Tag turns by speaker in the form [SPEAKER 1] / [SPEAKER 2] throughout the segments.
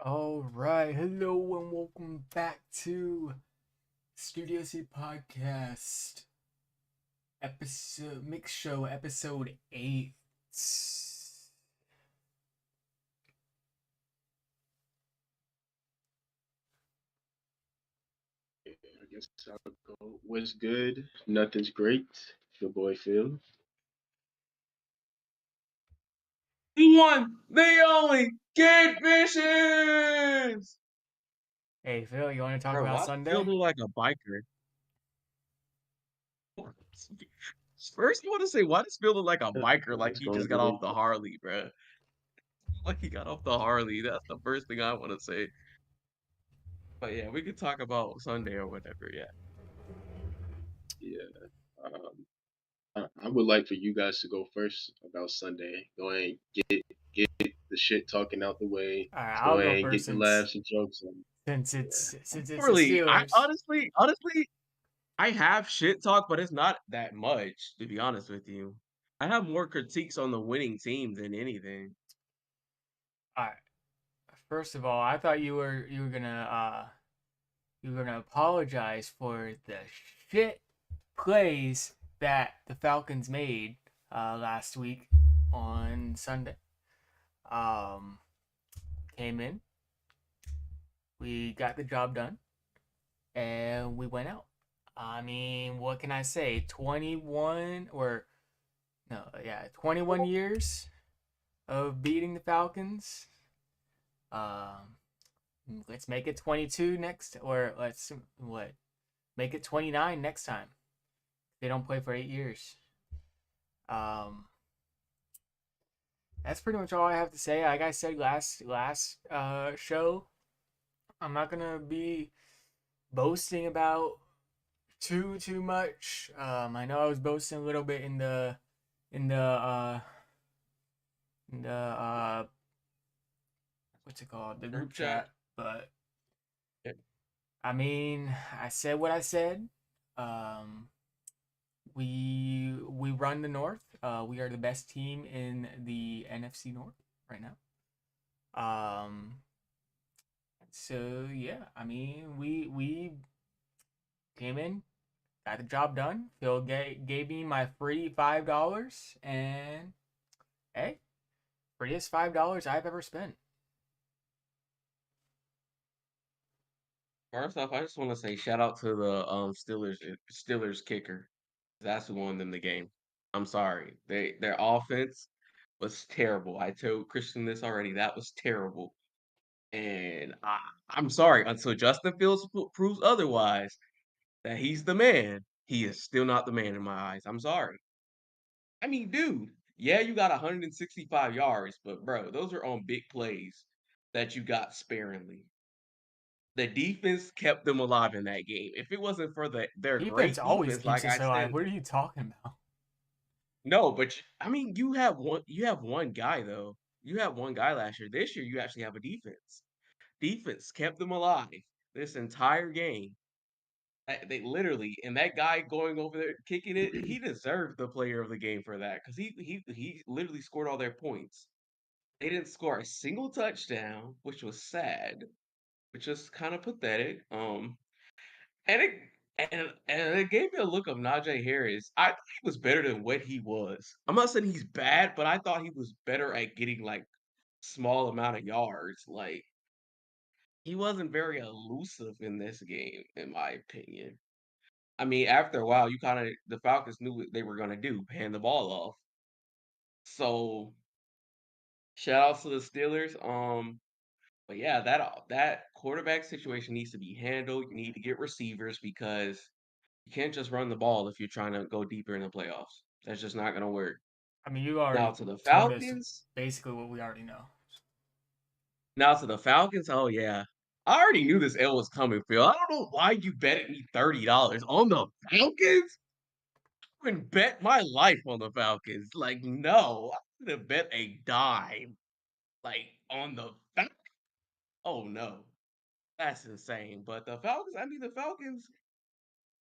[SPEAKER 1] All right, hello and welcome back to Studio C Podcast episode mix show episode 8.
[SPEAKER 2] I guess I'll go. What's good? Nothing's great. It's your boy Phil.
[SPEAKER 3] The one, the only, Kid Vicious!
[SPEAKER 1] Hey Phil, you want to talk
[SPEAKER 3] Bro,
[SPEAKER 1] about
[SPEAKER 3] why does Phil
[SPEAKER 1] Sunday?
[SPEAKER 3] look like a biker? First, I want to say, why does Phil look like a biker like
[SPEAKER 2] It's
[SPEAKER 3] he
[SPEAKER 2] going
[SPEAKER 3] just got off
[SPEAKER 2] good.
[SPEAKER 3] the Harley, bro? Like he got off the Harley. That's the first thing I want to say. But yeah, we could talk about Sunday or whatever, yeah.
[SPEAKER 2] Yeah. Um, I would like for you guys to go first about Sunday. Go ahead and get the shit talking out the way.
[SPEAKER 1] All right,
[SPEAKER 2] Let's go
[SPEAKER 1] I'll go
[SPEAKER 2] ahead and
[SPEAKER 1] first
[SPEAKER 2] get the
[SPEAKER 1] since
[SPEAKER 2] laughs and jokes on.
[SPEAKER 1] since
[SPEAKER 2] Yeah.
[SPEAKER 1] it's since it's the
[SPEAKER 3] Really, I
[SPEAKER 1] Steelers.
[SPEAKER 3] honestly, I have shit talk, but it's not that much, to be honest with you. I have more critiques on the winning team than anything.
[SPEAKER 1] All right, first of all, I thought you were gonna apologize for the shit plays that the Falcons made last week on Sunday. Um, Came in, we got the job done, and we went out. I mean, what can I say? 21 or no, yeah, 21 years of beating the Falcons. Um, let's make it 22 next, or let's what? Make it 29 next time. They don't play for 8 years. Um, that's pretty much all I have to say. Like I said last show, I'm not gonna be boasting about too much. I know I was boasting a little bit in the in the what's it called, the group
[SPEAKER 3] Group chat.
[SPEAKER 1] chat, but I mean, I said what I said. Um, we run the North. We are the best team in the NFC North right now. Um, so yeah, I mean, we came in, got the job done. Phil gave me my free $5, and hey, freest $5 I've ever spent.
[SPEAKER 3] First off, I just want to say shout out to the Steelers kicker. That's who won them the game. I'm sorry. Their offense was terrible. I told Christian this already. That was terrible. And I'm sorry until Justin Fields proves otherwise that he's the man. He is still not the man in my eyes. I'm sorry. I mean, dude, yeah, you got 165 yards, but bro, those are on big plays that you got sparingly. The defense kept them alive in that game. If it wasn't for their
[SPEAKER 1] Defense
[SPEAKER 3] great
[SPEAKER 1] always
[SPEAKER 3] defense,
[SPEAKER 1] keeps
[SPEAKER 3] like
[SPEAKER 1] us
[SPEAKER 3] I
[SPEAKER 1] alive.
[SPEAKER 3] said,
[SPEAKER 1] What are you talking about?
[SPEAKER 3] no, but I mean, you have one guy though. You have one guy last year. This year, you actually have a defense. Defense kept them alive this entire game. They literally, and that guy going over there kicking it, he deserved the player of the game for that because he literally scored all their points. They didn't score a single touchdown, which was sad, which was kind of pathetic. And it and it gave me a look of Najee Harris. I thought he was better than what he was. I'm not saying he's bad, but I thought he was better at getting like small amount of yards. Like he wasn't very elusive in this game, in my opinion. I mean, after a while, you kind of the Falcons knew what they were gonna do, hand the ball off. So shout outs to the Steelers. But yeah, that quarterback situation needs to be handled. You need to get receivers because you can't just run the ball if you're trying to go deeper in the playoffs. That's just not gonna work.
[SPEAKER 1] I mean, you
[SPEAKER 3] Now
[SPEAKER 1] already
[SPEAKER 3] to the
[SPEAKER 1] told us
[SPEAKER 3] Falcons.
[SPEAKER 1] basically what we already know.
[SPEAKER 3] Now to the Falcons. Oh yeah. I already knew this L was coming, Phil. I don't know why you betted me $30 on the Falcons. I wouldn't bet my life on the Falcons. Like, no, I would have bet a dime. Like on the Falcons. Oh no. That's insane. But the Falcons, I mean the Falcons,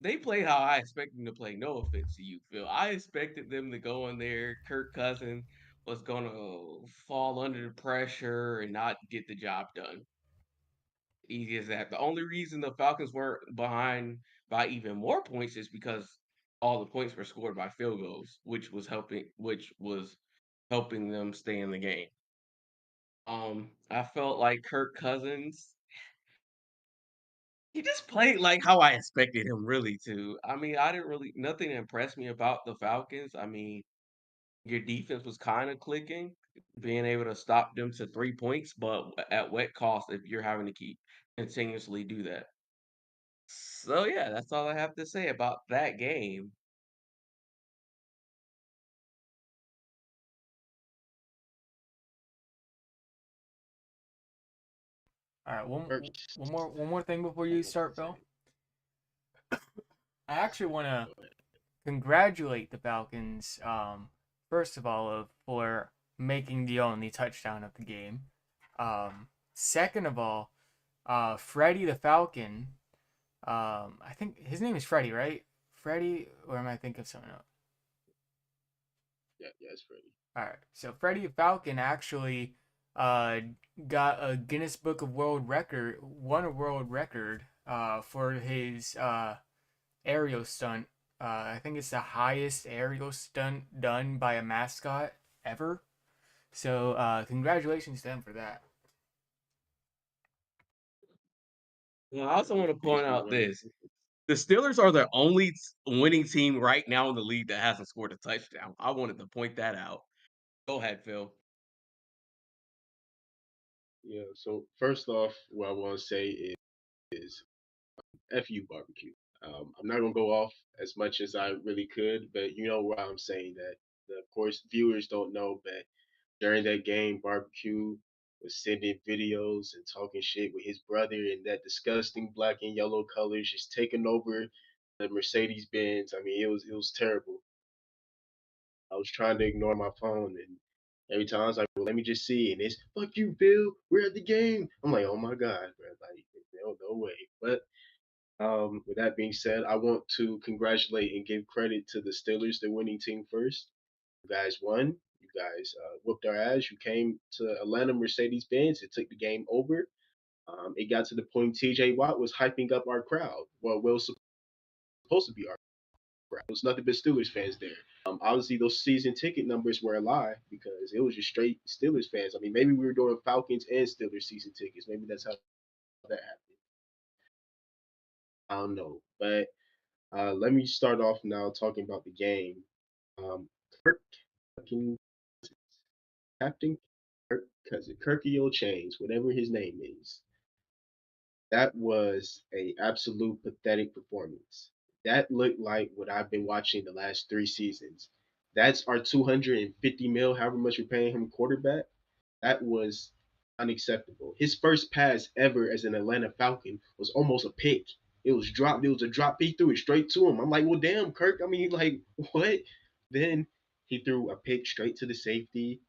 [SPEAKER 3] they played how I expected them to play. No offense to you, Phil. I expected them to go in there. Kirk Cousins was gonna fall under the pressure and not get the job done. Easy as that. The only reason the Falcons weren't behind by even more points is because all the points were scored by field goals, which was helping them stay in the game. I felt like Kirk Cousins, he just played like how I expected him really to. I mean, I didn't really nothing impressed me about the Falcons. I mean, your defense was kind of clicking, being able to stop them to 3 points, but at what cost if you're having to keep continuously do that? So yeah, that's all I have to say about that game.
[SPEAKER 1] All right,
[SPEAKER 2] First,
[SPEAKER 1] one more thing before
[SPEAKER 2] I
[SPEAKER 1] you
[SPEAKER 2] want to
[SPEAKER 1] start, Bill.
[SPEAKER 2] say,
[SPEAKER 1] I actually want to
[SPEAKER 2] go ahead.
[SPEAKER 1] congratulate the Falcons, first of all, for making the only touchdown of the game. Second of all, Freddie the Falcon. I think his name is Freddie, right? Freddie, or am I thinking of someone else?
[SPEAKER 2] Yeah, yeah, it's Freddie.
[SPEAKER 1] All right, so Freddie the Falcon actually uh, got a Guinness Book of World Record, won a world record for his aerial stunt. I think it's the highest aerial stunt done by a mascot ever. So congratulations to him for that.
[SPEAKER 3] Well, I also want to point
[SPEAKER 2] Basically
[SPEAKER 3] out
[SPEAKER 2] one of
[SPEAKER 3] this. The Steelers are the only winning team right now in the league that hasn't scored a touchdown. I wanted to point that out. Go ahead, Phil.
[SPEAKER 2] yeah. So first off, what I want to say is F you barbecue. I'm not gonna go off as much as I really could, but you know why I'm saying that. Of course, viewers don't know, but during that game, barbecue was sending videos and talking shit with his brother in that disgusting black and yellow colors, just taking over the Mercedes Benz. I mean, it was terrible. I was trying to ignore my phone, and every time I was like, "Well, let me just see," and it's "fuck you, Bill. We're at the game." I'm like, "Oh my god, bro! Like, no way." But with that being said, I want to congratulate and give credit to the Steelers, the winning team first. You guys won. You guys whooped our ass. You came to Atlanta Mercedes Benz. It took the game over. It got to the point TJ Watt was hyping up our crowd. Well, Will's supposed to be our crowd. It was nothing but Steelers fans there. Obviously, those season ticket numbers were a lie because it was just straight Steelers fans. I mean, maybe we were doing Falcons and Steelers season tickets. Maybe that's how that happened. I don't know. But let me start off now talking about the game. Kirk fucking Captain Kirk Cousin, Kirky O'Chains, whatever his name is. That was a absolute pathetic performance. That looked like what I've been watching the last 3 seasons. That's our 250 mil, however much we're paying him quarterback. That was unacceptable. His first pass ever as an Atlanta Falcon was almost a pick. It was dropped. It was a drop. He threw it straight to him. I'm like, well, damn, Kirk. I mean, like, what? Then he threw a pick straight to the safety.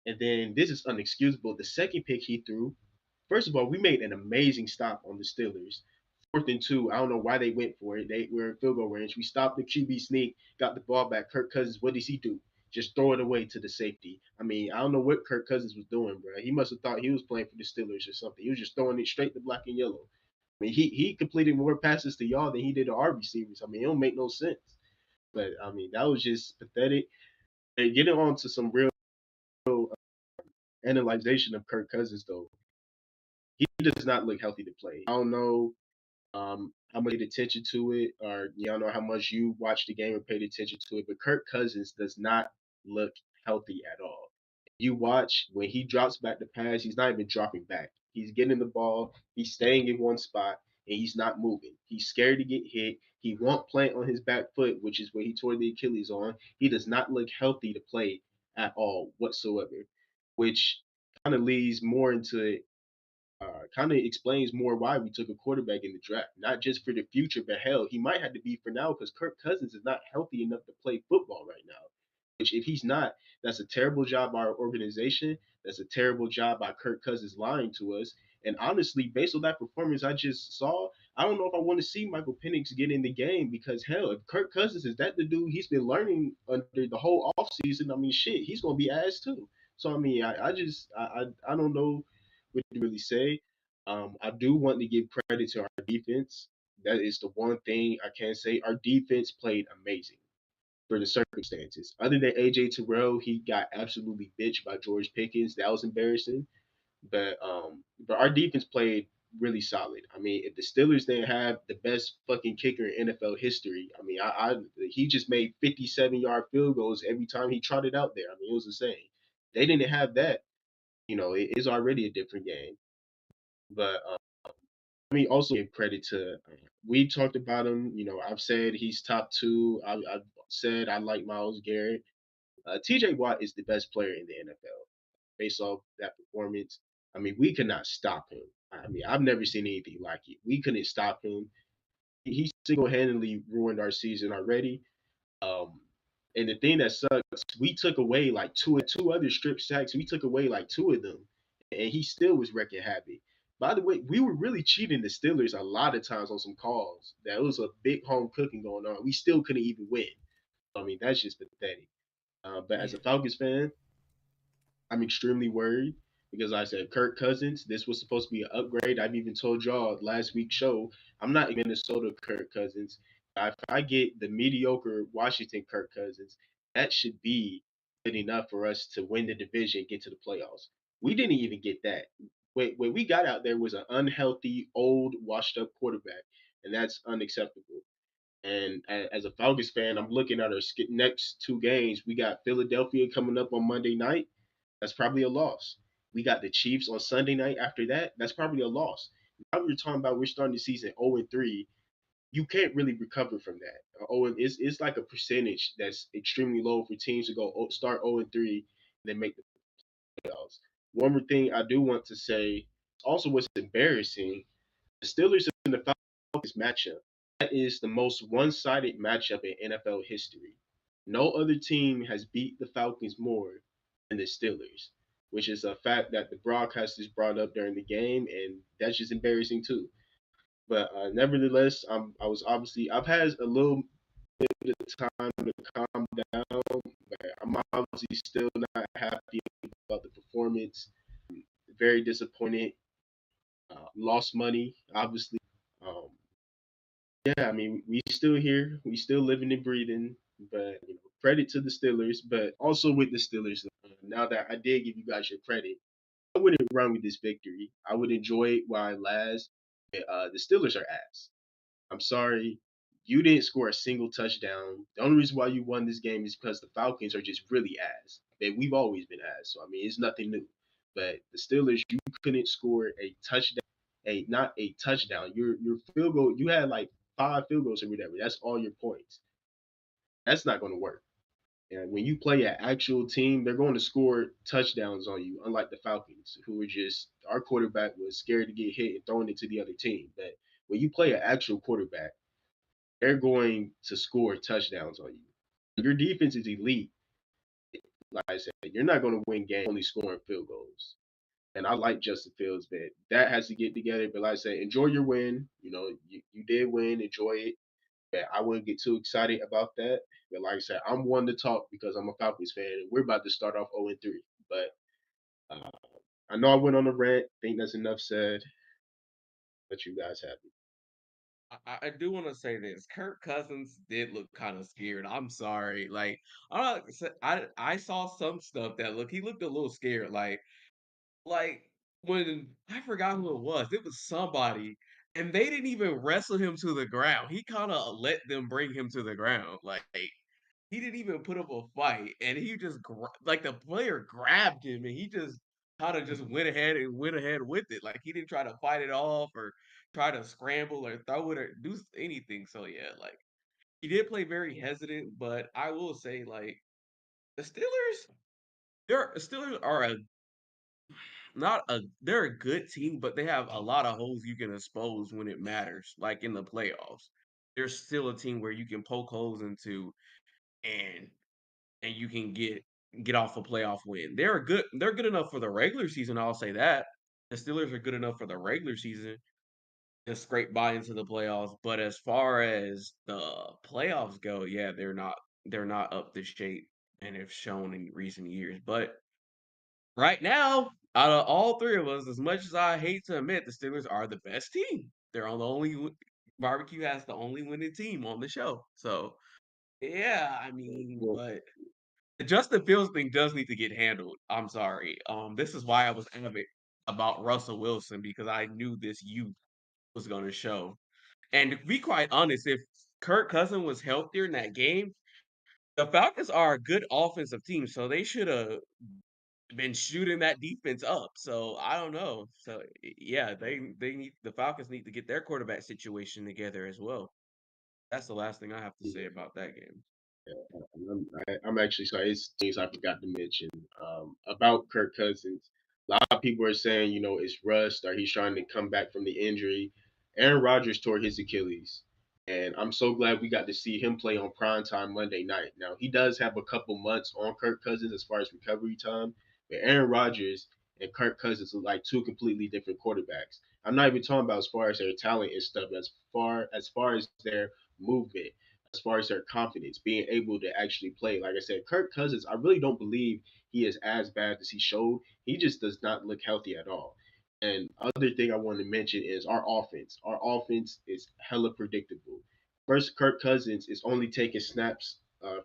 [SPEAKER 2] And then this is unexcusable. The second pick he threw, first of all, we made an amazing stop on the Steelers. 4th and 2. I don't know why they went for it. They were in field goal range. We stopped the QB sneak, got the ball back. Kirk Cousins, what does he do? Just throw it away to the safety. I mean, I don't know what Kirk Cousins was doing, bro. He must have thought he was playing for the Steelers or something. He was just throwing it straight to black and yellow. I mean, he completed more passes to y'all than he did to our receivers. I mean, it don't make no sense. But I mean, that was just pathetic. And getting on to some real analyzation of Kirk Cousins, though, he does not look healthy to play. I don't know how much paid attention to it, or y'all know how much you watched the game or paid attention to it, but Kirk Cousins does not look healthy at all. You watch when he drops back the pass, he's not even dropping back. He's getting the ball, he's staying in one spot, and he's not moving. He's scared to get hit. He won't plant on his back foot, which is where he tore the Achilles on. He does not look healthy to play at all whatsoever, which kind of leads more into kind of explains more why we took a quarterback in the draft. Not just for the future, but hell, he might have to be for now because Kirk Cousins is not healthy enough to play football right now. Which, if he's not, that's a terrible job by our organization. That's a terrible job by Kirk Cousins lying to us. And honestly, based on that performance I just saw, I don't know if I want to see Michael Penix get in the game because hell, if Kirk Cousins is that the dude he's been learning under the whole offseason, I mean shit, he's gonna be ass too. So I mean, I don't know what to really say. I do want to give credit to our defense. That is the one thing I can say. Our defense played amazing for the circumstances. Other than AJ Terrell, he got absolutely bitched by George Pickens. That was embarrassing. But our defense played really solid. I mean, if the Steelers didn't have the best fucking kicker in NFL history, I mean, he just made 57-yard field goals every time he trotted out there. I mean, it was insane. They didn't have that. It is already a different game. But I mean, also give credit to. We talked about him. I've said he's top two. I've said I like Miles Garrett. TJ Watt is the best player in the NFL based off that performance. I mean, we could not stop him. I mean, I've never seen anything like it. We couldn't stop him. He single handedly ruined our season already. Um, and the thing that sucks, we took away like two other strip sacks. We took away like two of them, and he still was wrecking havoc. By the way, we were really cheating the Steelers a lot of times on some calls. That was a big home cooking going on. We still couldn't even win. I mean, that's just pathetic. But as
[SPEAKER 1] Yeah.
[SPEAKER 2] a Falcons fan, I'm extremely worried because like I said Kirk Cousins, this was supposed to be an upgrade. I've even told y'all last week's show, I'm not Minnesota Kirk Cousins. If I get the mediocre Washington Kirk Cousins, that should be good enough for us to win the division, get to the playoffs. We didn't even get that. What we got out there was an unhealthy, old, washed up quarterback, and that's unacceptable. And as a Falcons fan, I'm looking at our next two games. We got Philadelphia coming up on Monday night. That's probably a loss. We got the Chiefs on Sunday night after that. That's probably a loss. Now we're talking about we're starting the season 0-3. You can't really recover from that. It's like a percentage that's extremely low for teams to go start 0-3 and then make the playoffs. One more thing I do want to say, also what's embarrassing, the Steelers and the Falcons matchup. That is the most one-sided matchup in NFL history. No other team has beat the Falcons more than the Steelers, which is a fact that the broadcasters brought up during the game, and that's just embarrassing too. But nevertheless, I was obviously I've had a little bit of time to calm down, but I'm obviously still not happy about the performance. Very disappointed. Lost money, obviously. Um, yeah, I mean, we still here, we still living and breathing. But credit to the Steelers, but also with the Steelers. Now that I did give you guys your credit, I wouldn't run with this victory. I would enjoy it while it lasts. The Steelers are ass. I'm sorry. You didn't score a single touchdown. The only reason why you won this game is because the Falcons are just really ass. We've always been ass. So I mean, it's nothing new. But the Steelers, you couldn't score a touchdown, not a touchdown. Your field goal, you had like 5 field goals or whatever. That's all your points. That's not going to work. And when you play an actual team, they're going to score touchdowns on you, unlike the Falcons, who were just our quarterback was scared to get hit and thrown into the other team. But when you play an actual quarterback, they're going to score touchdowns on you. Your defense is elite. Like I said, you're not going to win games only scoring field goals. And I like Justin Fields, but that has to get together. But like I said, enjoy your win. You did win. Enjoy it. But I wouldn't get too excited about that. But like I said, I'm one to talk because I'm a Falcons fan, and we're about to start off 0-3. But uh, I know I went on a rant. Think that's enough said. Let you guys have it.
[SPEAKER 3] I do want to say this. Kirk Cousins did look kind of scared. I'm sorry. Like I'm not, I saw some stuff that he looked a little scared. Like when I forgot who it was. It was somebody, and they didn't even wrestle him to the ground. He kind of let them bring him to the ground. Like he didn't even put up a fight, and he just like the player grabbed him, and he just kind of just went ahead with it. Like he didn't try to fight it off or try to scramble or throw it or do anything. So yeah, like he did play very hesitant, but I will say like the Steelers are a not a they're a good team, but they have a lot of holes you can expose when it matters, like in the playoffs. They're still a team where you can poke holes into and you can get off a playoff win. They're good enough for the regular season, I'll say that. The Steelers are good enough for the regular season to scrape by into the playoffs, but as far as the playoffs go, yeah, they're not up to shape and have shown in recent years. But right now, Out of all three of us, as much as I hate to admit, the Steelers are the best team. They're on the only barbecue has the only winning team on the show. So yeah, I mean,
[SPEAKER 2] Well,
[SPEAKER 3] but the Justin Fields thing does need to get handled. I'm sorry. This is why I was adamant about Russell Wilson because I knew this youth was going to show. And to be quite honest, if Kirk Cousins was healthier in that game, the Falcons are a good offensive team, so they should have been shooting that defense up. So I don't know. So yeah, they need the Falcons need to get their quarterback situation together as well. That's the last thing I have to say
[SPEAKER 2] yeah.
[SPEAKER 3] about that game.
[SPEAKER 2] I'm actually sorry. It's things I forgot to mention about Kirk Cousins. A lot of people are saying, it's rust or he's trying to come back from the injury. Aaron Rodgers tore his Achilles, and I'm so glad we got to see him play on primetime Monday night. Now he does have a couple months on Kirk Cousins as far as recovery time, but Aaron Rodgers and Kirk Cousins are like two completely different quarterbacks. I'm not even talking about as far as their talent and stuff, as far as their movement, as far as their confidence, being able to actually play. Like I said, Kirk Cousins, I really don't believe he is as bad as he showed. He just does not look healthy at all. And other thing I want to mention is our offense. Our offense is hella predictable. First, Kirk Cousins is only taking snaps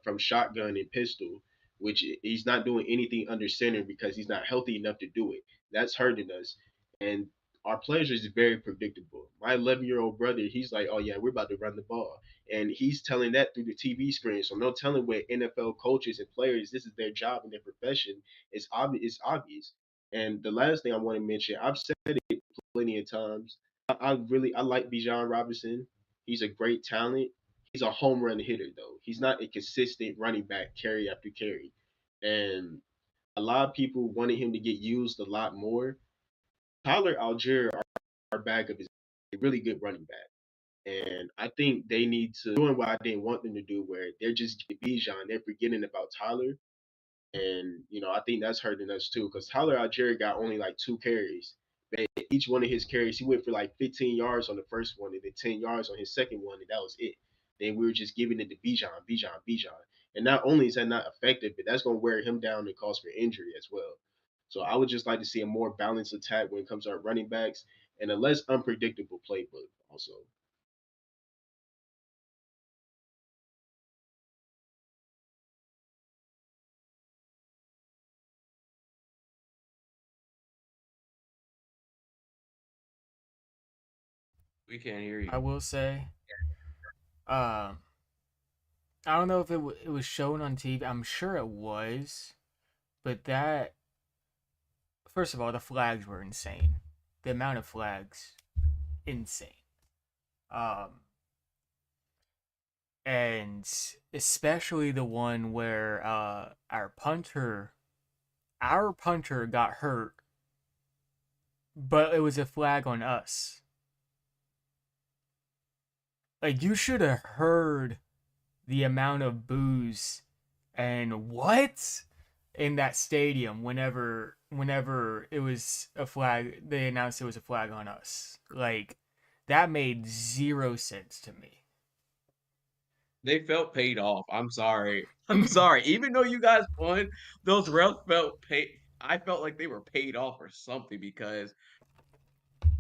[SPEAKER 2] from shotgun and pistol, which he's not doing anything under center because he's not healthy enough to do it. That's hurting us. And our players is very predictable. My 11-year-old brother, he's like, "Oh yeah, we're about to run the ball," and he's telling that through the TV screen. So no telling what NFL coaches and players, this is their job and their profession. It's obvious. It's obvious. And the last thing I want to mention, I've said it plenty of times. I like Bijan Robinson. He's a great talent. He's a home run hitter though. He's not a consistent running back carry after carry. And a lot of people wanted him to get used a lot more. Tyler Algier, our backup, is a really good running back. And I think they need to doing what I didn't want them to do, where they're just Bijan, they're forgetting about Tyler. And I think that's hurting us too, because Tyler Algier got only like 2 carries. But each one of his carries, he went for like 15 yards on the first one, and then 10 yards on his second one, and that was it. Then we were just giving it to Bijan, Bijan, Bijan. And not only is that not effective, but that's going to wear him down and cause for injury as well. So I would just like to see a more balanced attack when it comes to our running backs and a less unpredictable playbook also.
[SPEAKER 3] We can't hear
[SPEAKER 1] I
[SPEAKER 3] you.
[SPEAKER 1] will say, um, I don't know if it was shown on TV. I'm sure it was, but that first of all, the flags were insane. The amount of flags, insane. Um, and especially the one where our punter got hurt, but it was a flag on us. Like you should have heard the amount of boos and what in that stadium whenever it was a flag, they announced it was a flag on us. Like that made zero sense to me.
[SPEAKER 3] They felt paid off. I'm sorry. I'm sorry. Even though you guys won, those refs felt paid. I felt like they were paid off or something because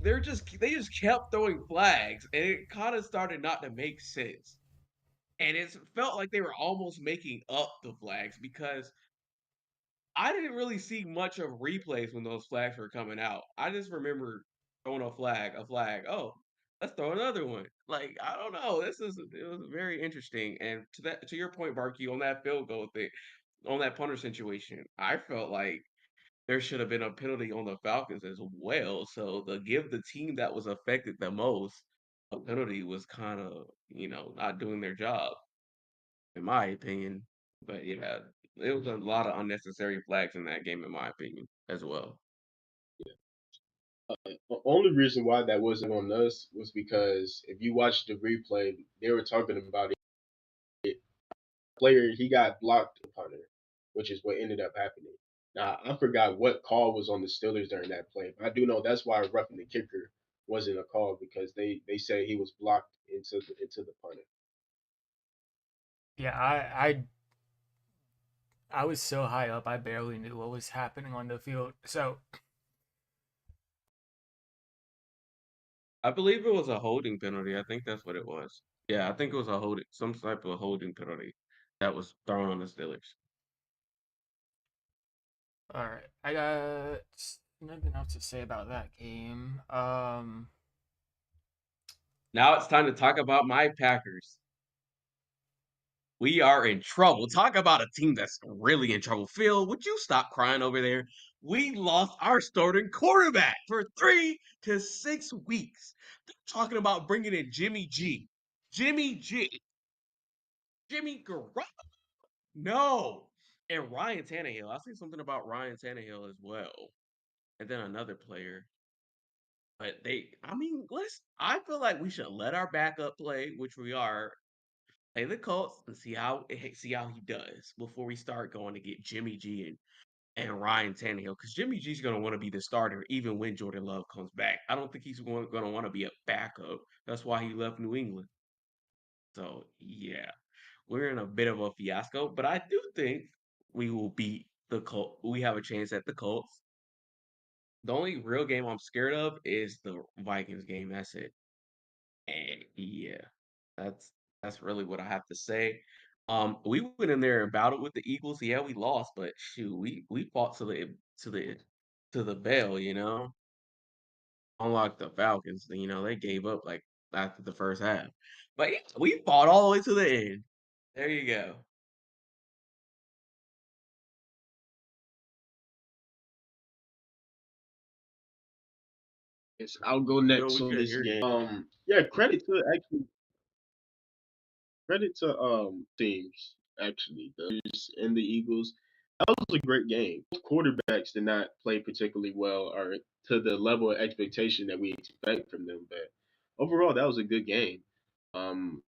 [SPEAKER 3] they just kept throwing flags and it kind of started not to make sense. And it felt like they were almost making up the flags because I didn't really see much of replays when those flags were coming out. I just remember throwing a flag. Oh, let's throw another one. Like I don't know. It was very interesting. And to your point, Barkey, on that field goal thing, on that punter situation, I felt like there should have been a penalty on the Falcons as well. So to give the team that was affected the most a penalty was kind of not doing their job in my opinion. But yeah, it was a lot of unnecessary flags in that game, in my opinion, as well.
[SPEAKER 2] The only reason why that wasn't on us was because if you watch the replay, they were talking about it. Player, he got blocked the punter, which is what ended up happening. Now I forgot what call was on the Steelers during that play, but I do know that's why roughing the kicker wasn't a call because they said he was blocked into the punter.
[SPEAKER 1] Yeah, I was so high up I barely knew what was happening on the field. So
[SPEAKER 3] I believe it was a holding penalty. I think that's what it was. Yeah, I think it was a holding, some type of holding penalty that was thrown on the Steelers.
[SPEAKER 1] All right, I got nothing else to say about that game.
[SPEAKER 3] Now it's time to talk about my Packers. We are in trouble. Talk about a team that's really in trouble. Phil, would you stop crying over there? We lost our starting quarterback for 3 to 6 weeks. They're talking about bringing in Jimmy G. Jimmy G. Jimmy Garoppolo. No. And Ryan Tannehill. I'll say something about Ryan Tannehill as well. And then another player. But I feel like we should let our backup play, which we are, play the Colts and see how he does before we start going to get Jimmy G and Ryan Tannehill. Because Jimmy G's going to want to be the starter even when Jordan Love comes back. I don't think he's going to want to be a backup. That's why he left New England. So, yeah, we're in a bit of a fiasco. But I do think we will beat the Colts. We have a chance at the Colts. The only real game I'm scared of is the Vikings game. That's it. And yeah, that's that's really what I have to say. We went in there and battled with the Eagles. Yeah, we lost, but shoot, we fought to the to the bell, you know. Unlike the Falcons, you know, they gave up like after the first half. But yeah, we fought all the way to the end. There you go.
[SPEAKER 2] Yes, I'll go
[SPEAKER 3] No,
[SPEAKER 2] next
[SPEAKER 3] we
[SPEAKER 2] on
[SPEAKER 3] couldn't
[SPEAKER 2] this
[SPEAKER 3] hear you.
[SPEAKER 2] game. Yeah, credit to teams actually, the Bears and the Eagles. That was a great game. Both quarterbacks did not play particularly well or to the level of expectation that we expect from them, but overall that was a good game. Um,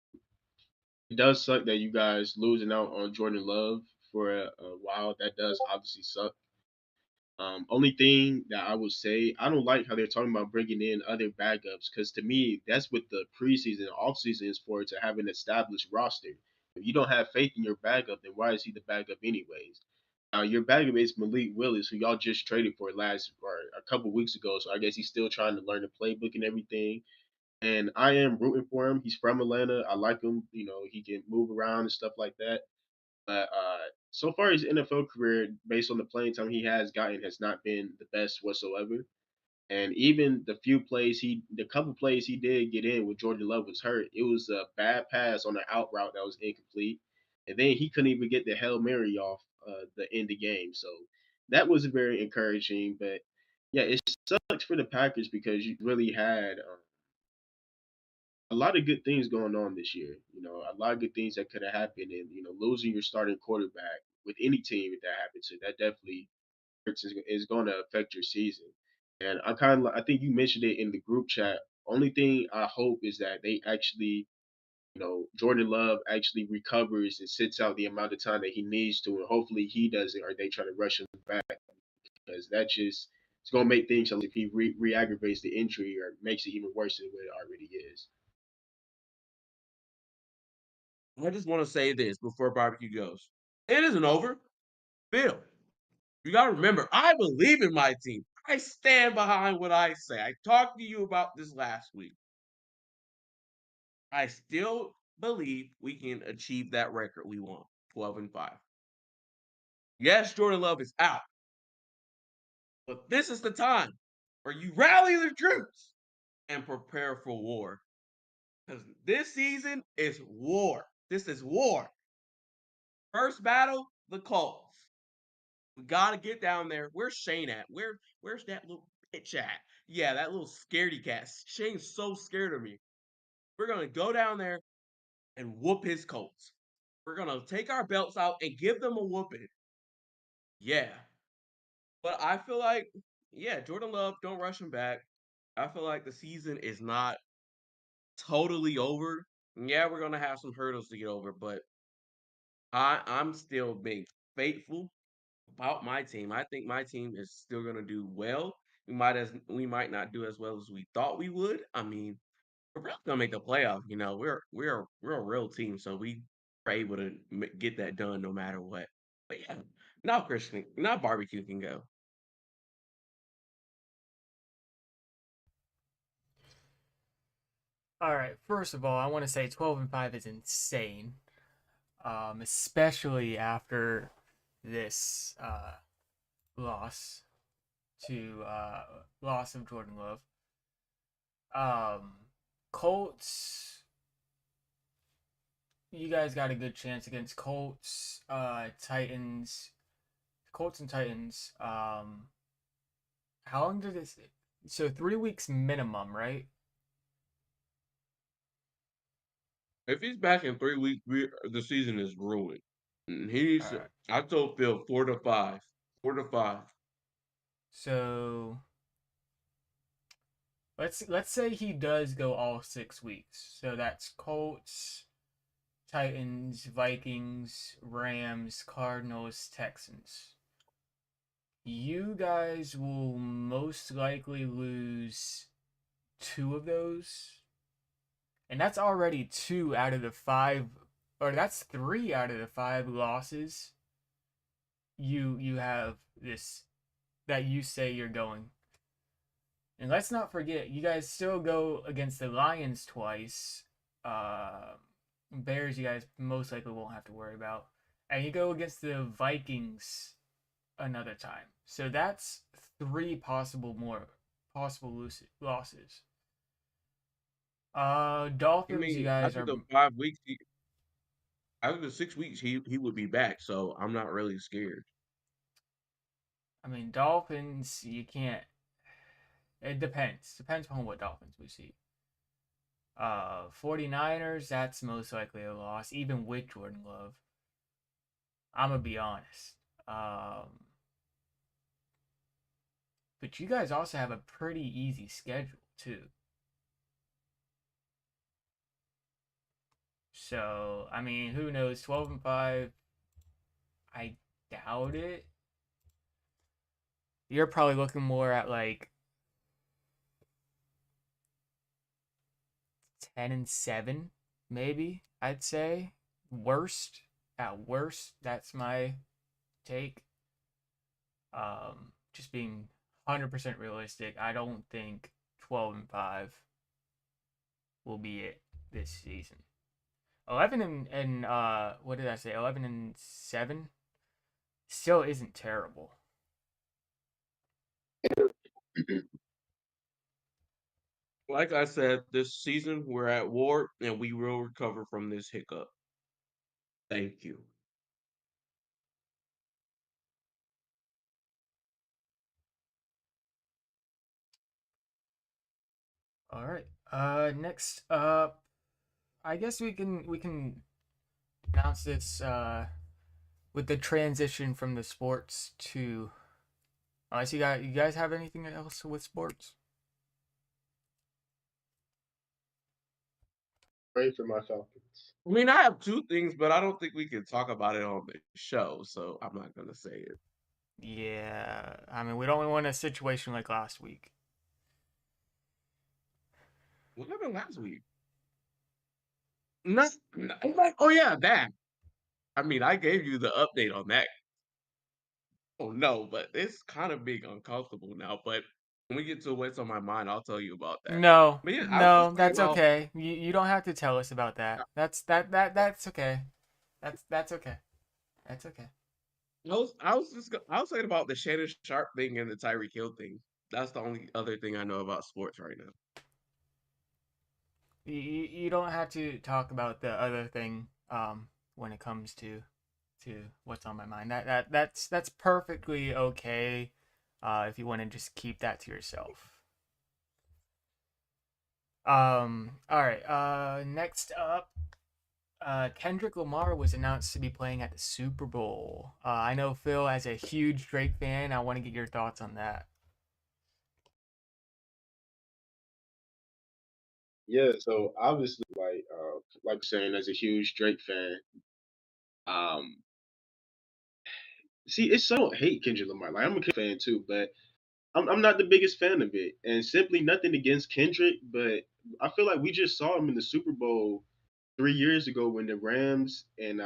[SPEAKER 2] it does suck that you guys losing out on Jordan Love for a while. That does obviously suck. Only thing that I would say, I don't like how they're talking about bringing in other backups because to me, that's what the preseason and offseason is for, to have an established roster. If you don't have faith in your backup, then why is he the backup anyways? Your backup is Malik Willis, who y'all just traded for last or a couple weeks ago. So I guess he's still trying to learn the playbook and everything. And I am rooting for him. He's from Atlanta. I like him. You know, he can move around and stuff like that. But so far, his NFL career, based on the playing time he has gotten, has not been the best whatsoever. And even the couple plays he did get in when Jordan Love was hurt, it was a bad pass on an out route that was incomplete, and then he couldn't even get the Hail Mary off the end of game. So that was very encouraging. But yeah, it sucks for the Packers because you really had a lot of good things going on this year. You know, a lot of good things that could have happened, and losing your starting quarterback with any team if that happens, so that definitely is going to affect your season. And I think you mentioned it in the group chat. Only thing I hope is that they actually, Jordan Love actually recovers and sits out the amount of time that he needs to, and hopefully he doesn't, or they try to rush him back because that just it's going to make things if he re-aggravates the injury or makes it even worse than what it already is.
[SPEAKER 3] I just want to say this before barbecue goes. It isn't over. Bill, you got to remember, I believe in my team. I stand behind what I say. I talked to you about this last week. I still believe we can achieve that record we want, 12-5. Yes, Jordan Love is out, but this is the time where you rally the troops and prepare for war. Because this season is war. This is war. First battle, the Colts. We gotta get down there. Where's Shane at? Where's that little bitch at? Yeah, that little scaredy cat. Shane's so scared of me. We're gonna go down there and whoop his Colts. We're gonna take our belts out and give them a whooping. Yeah. But I feel like, yeah, Jordan Love, don't rush him back. I feel like the season is not totally over. Yeah, we're gonna have some hurdles to get over, but I'm still being faithful about my team. I think my team is still gonna do well. We might not do as well as we thought we would. I mean, we're probably gonna make the playoff. You know, we're a real team, so we are able to get that done no matter what. But yeah, now barbecue can go.
[SPEAKER 1] All right. First of all, I want to say 12-5 is insane, especially after this loss to loss of Jordan Love. Colts, you guys got a good chance against Colts, Titans, Colts and Titans. How long did this? So 3 weeks minimum, right?
[SPEAKER 3] If he's back in 3 weeks, the season is ruined. And
[SPEAKER 1] All
[SPEAKER 3] he's,
[SPEAKER 1] right.
[SPEAKER 3] I told Phil 4 to 5, 4 to 5.
[SPEAKER 1] So let's say he does go all 6 weeks. So that's Colts, Titans, Vikings, Rams, Cardinals, Texans. You guys will most likely lose two of those. And that's already two out of the five, or that's three out of the five losses you have this that you say you're going. And let's not forget, you guys still go against the Lions twice. Bears, you guys most likely won't have to worry about. And you go against the Vikings another time. So that's three possible losses.
[SPEAKER 3] I
[SPEAKER 1] Dolphins, you
[SPEAKER 3] mean,
[SPEAKER 1] guys
[SPEAKER 3] after
[SPEAKER 1] are.
[SPEAKER 3] the 5 weeks, after the 6 weeks, he would be back. So I'm not really scared.
[SPEAKER 1] I mean, Dolphins, you can't. It depends. Depends on what Dolphins we see. 49ers, that's most likely a loss, even with Jordan Love. I'm gonna be honest. But you guys also have a pretty easy schedule too. So I mean, who knows? 12-5. I doubt it. You're probably looking more at like 10-7, maybe. I'd say worst. At worst, that's my take. Just being 100% realistic, I don't think 12-5 will be it this season. 11 and what did I say? 11-7 still isn't terrible.
[SPEAKER 3] Like I said, this season we're at war and we will recover from this hiccup. Thank you.
[SPEAKER 1] All right. Next up, I guess we can announce this with the transition from the sports to. Unless you guys have anything else with sports?
[SPEAKER 2] Pray for my Falcons.
[SPEAKER 3] I mean, I have two things, but I don't think we can talk about it on the show, so I'm not gonna say it.
[SPEAKER 1] Yeah, I mean we don't want a situation like last week.
[SPEAKER 3] What happened last week? Not, I'm like, oh yeah, that. I mean, I gave you the update on that. Oh no, but it's kind of being uncomfortable now. But when we get to what's on my mind, I'll tell you about that.
[SPEAKER 1] No,
[SPEAKER 3] But yeah, I was
[SPEAKER 1] no,
[SPEAKER 3] thinking
[SPEAKER 1] that's
[SPEAKER 3] about.
[SPEAKER 1] okay. You don't have to tell us about that. That's okay. That's okay. That's okay.
[SPEAKER 3] I was saying about the Shannon Sharp thing and the Tyreek Hill thing. That's the only other thing I know about sports right now.
[SPEAKER 1] You don't have to talk about the other thing when it comes to what's on my mind. That's perfectly okay if you want to just keep that to yourself. All right. Next up, Kendrick Lamar was announced to be playing at the Super Bowl. I know Phil, as a huge Drake fan, I want to get your thoughts on that.
[SPEAKER 2] Yeah, so obviously, like saying, as a huge Drake fan, um, see, it's so I don't hate Kendrick Lamar. Like I'm a Kendrick fan too, but I'm not the biggest fan of it. And simply nothing against Kendrick, but I feel like we just saw him in the Super Bowl 3 years ago when the Rams and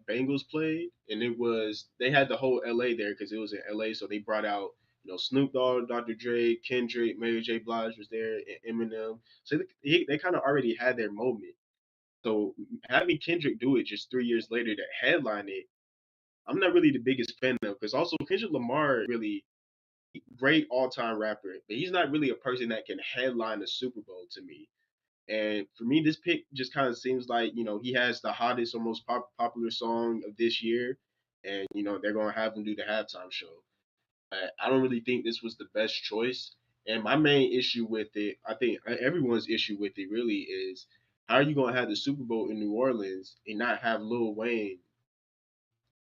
[SPEAKER 2] Bengals played, and it was they had the whole LA there because it was in LA, so they brought out Snoop Dogg, Dr. Dre, Kendrick, Mary J. Blige was there, and Eminem. So they kind of already had their moment. So having Kendrick do it just 3 years later to headline it, I'm not really the biggest fan of, because also Kendrick Lamar really great all time rapper, but he's not really a person that can headline the Super Bowl to me. And for me, this pick just kind of seems like he has the hottest or most popular song of this year, and they're gonna have him do the halftime show. I don't really think this was the best choice. And my main issue with it, I think everyone's issue with it really is, how are you gonna have the Super Bowl in New Orleans and not have Lil Wayne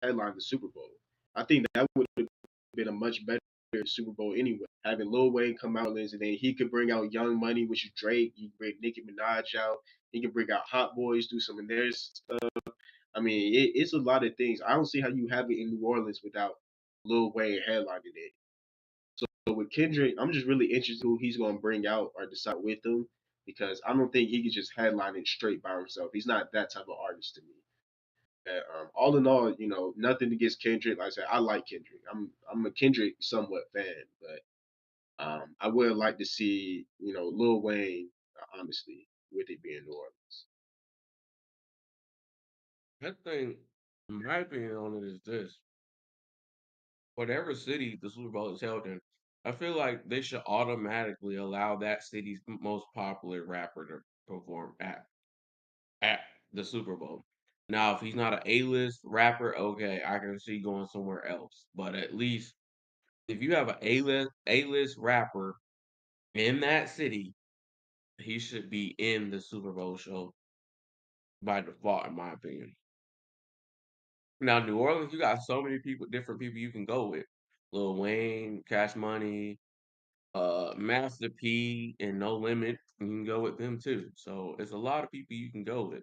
[SPEAKER 2] headline the Super Bowl? I think that would have been a much better Super Bowl anyway. Having Lil Wayne come out and then he could bring out Young Money, which is Drake. He could bring Nicki Minaj out. He could bring out Hot Boys, do some of their stuff. I mean, it's a lot of things. I don't see how you have it in New Orleans without Lil Wayne headlining it. So with Kendrick, I'm just really interested who he's gonna bring out or decide with him, because I don't think he could just headline it straight by himself. He's not that type of artist to me. All in all, nothing against Kendrick. Like I said, I like Kendrick. I'm a Kendrick somewhat fan, but I would like to see Lil Wayne, honestly, with it being New Orleans.
[SPEAKER 3] I think, my opinion on it is this: whatever city the Super Bowl is held in, I feel like they should automatically allow that city's most popular rapper to perform at the Super Bowl. Now, if he's not an A-list rapper, okay, I can see going somewhere else. But at least if you have an A-list rapper in that city, he should be in the Super Bowl show by default, in my opinion. Now, New Orleans, you got so many people, different people you can go with. Lil Wayne, Cash Money, Master P, and No Limit. You can go with them too. So it's a lot of people you can go with.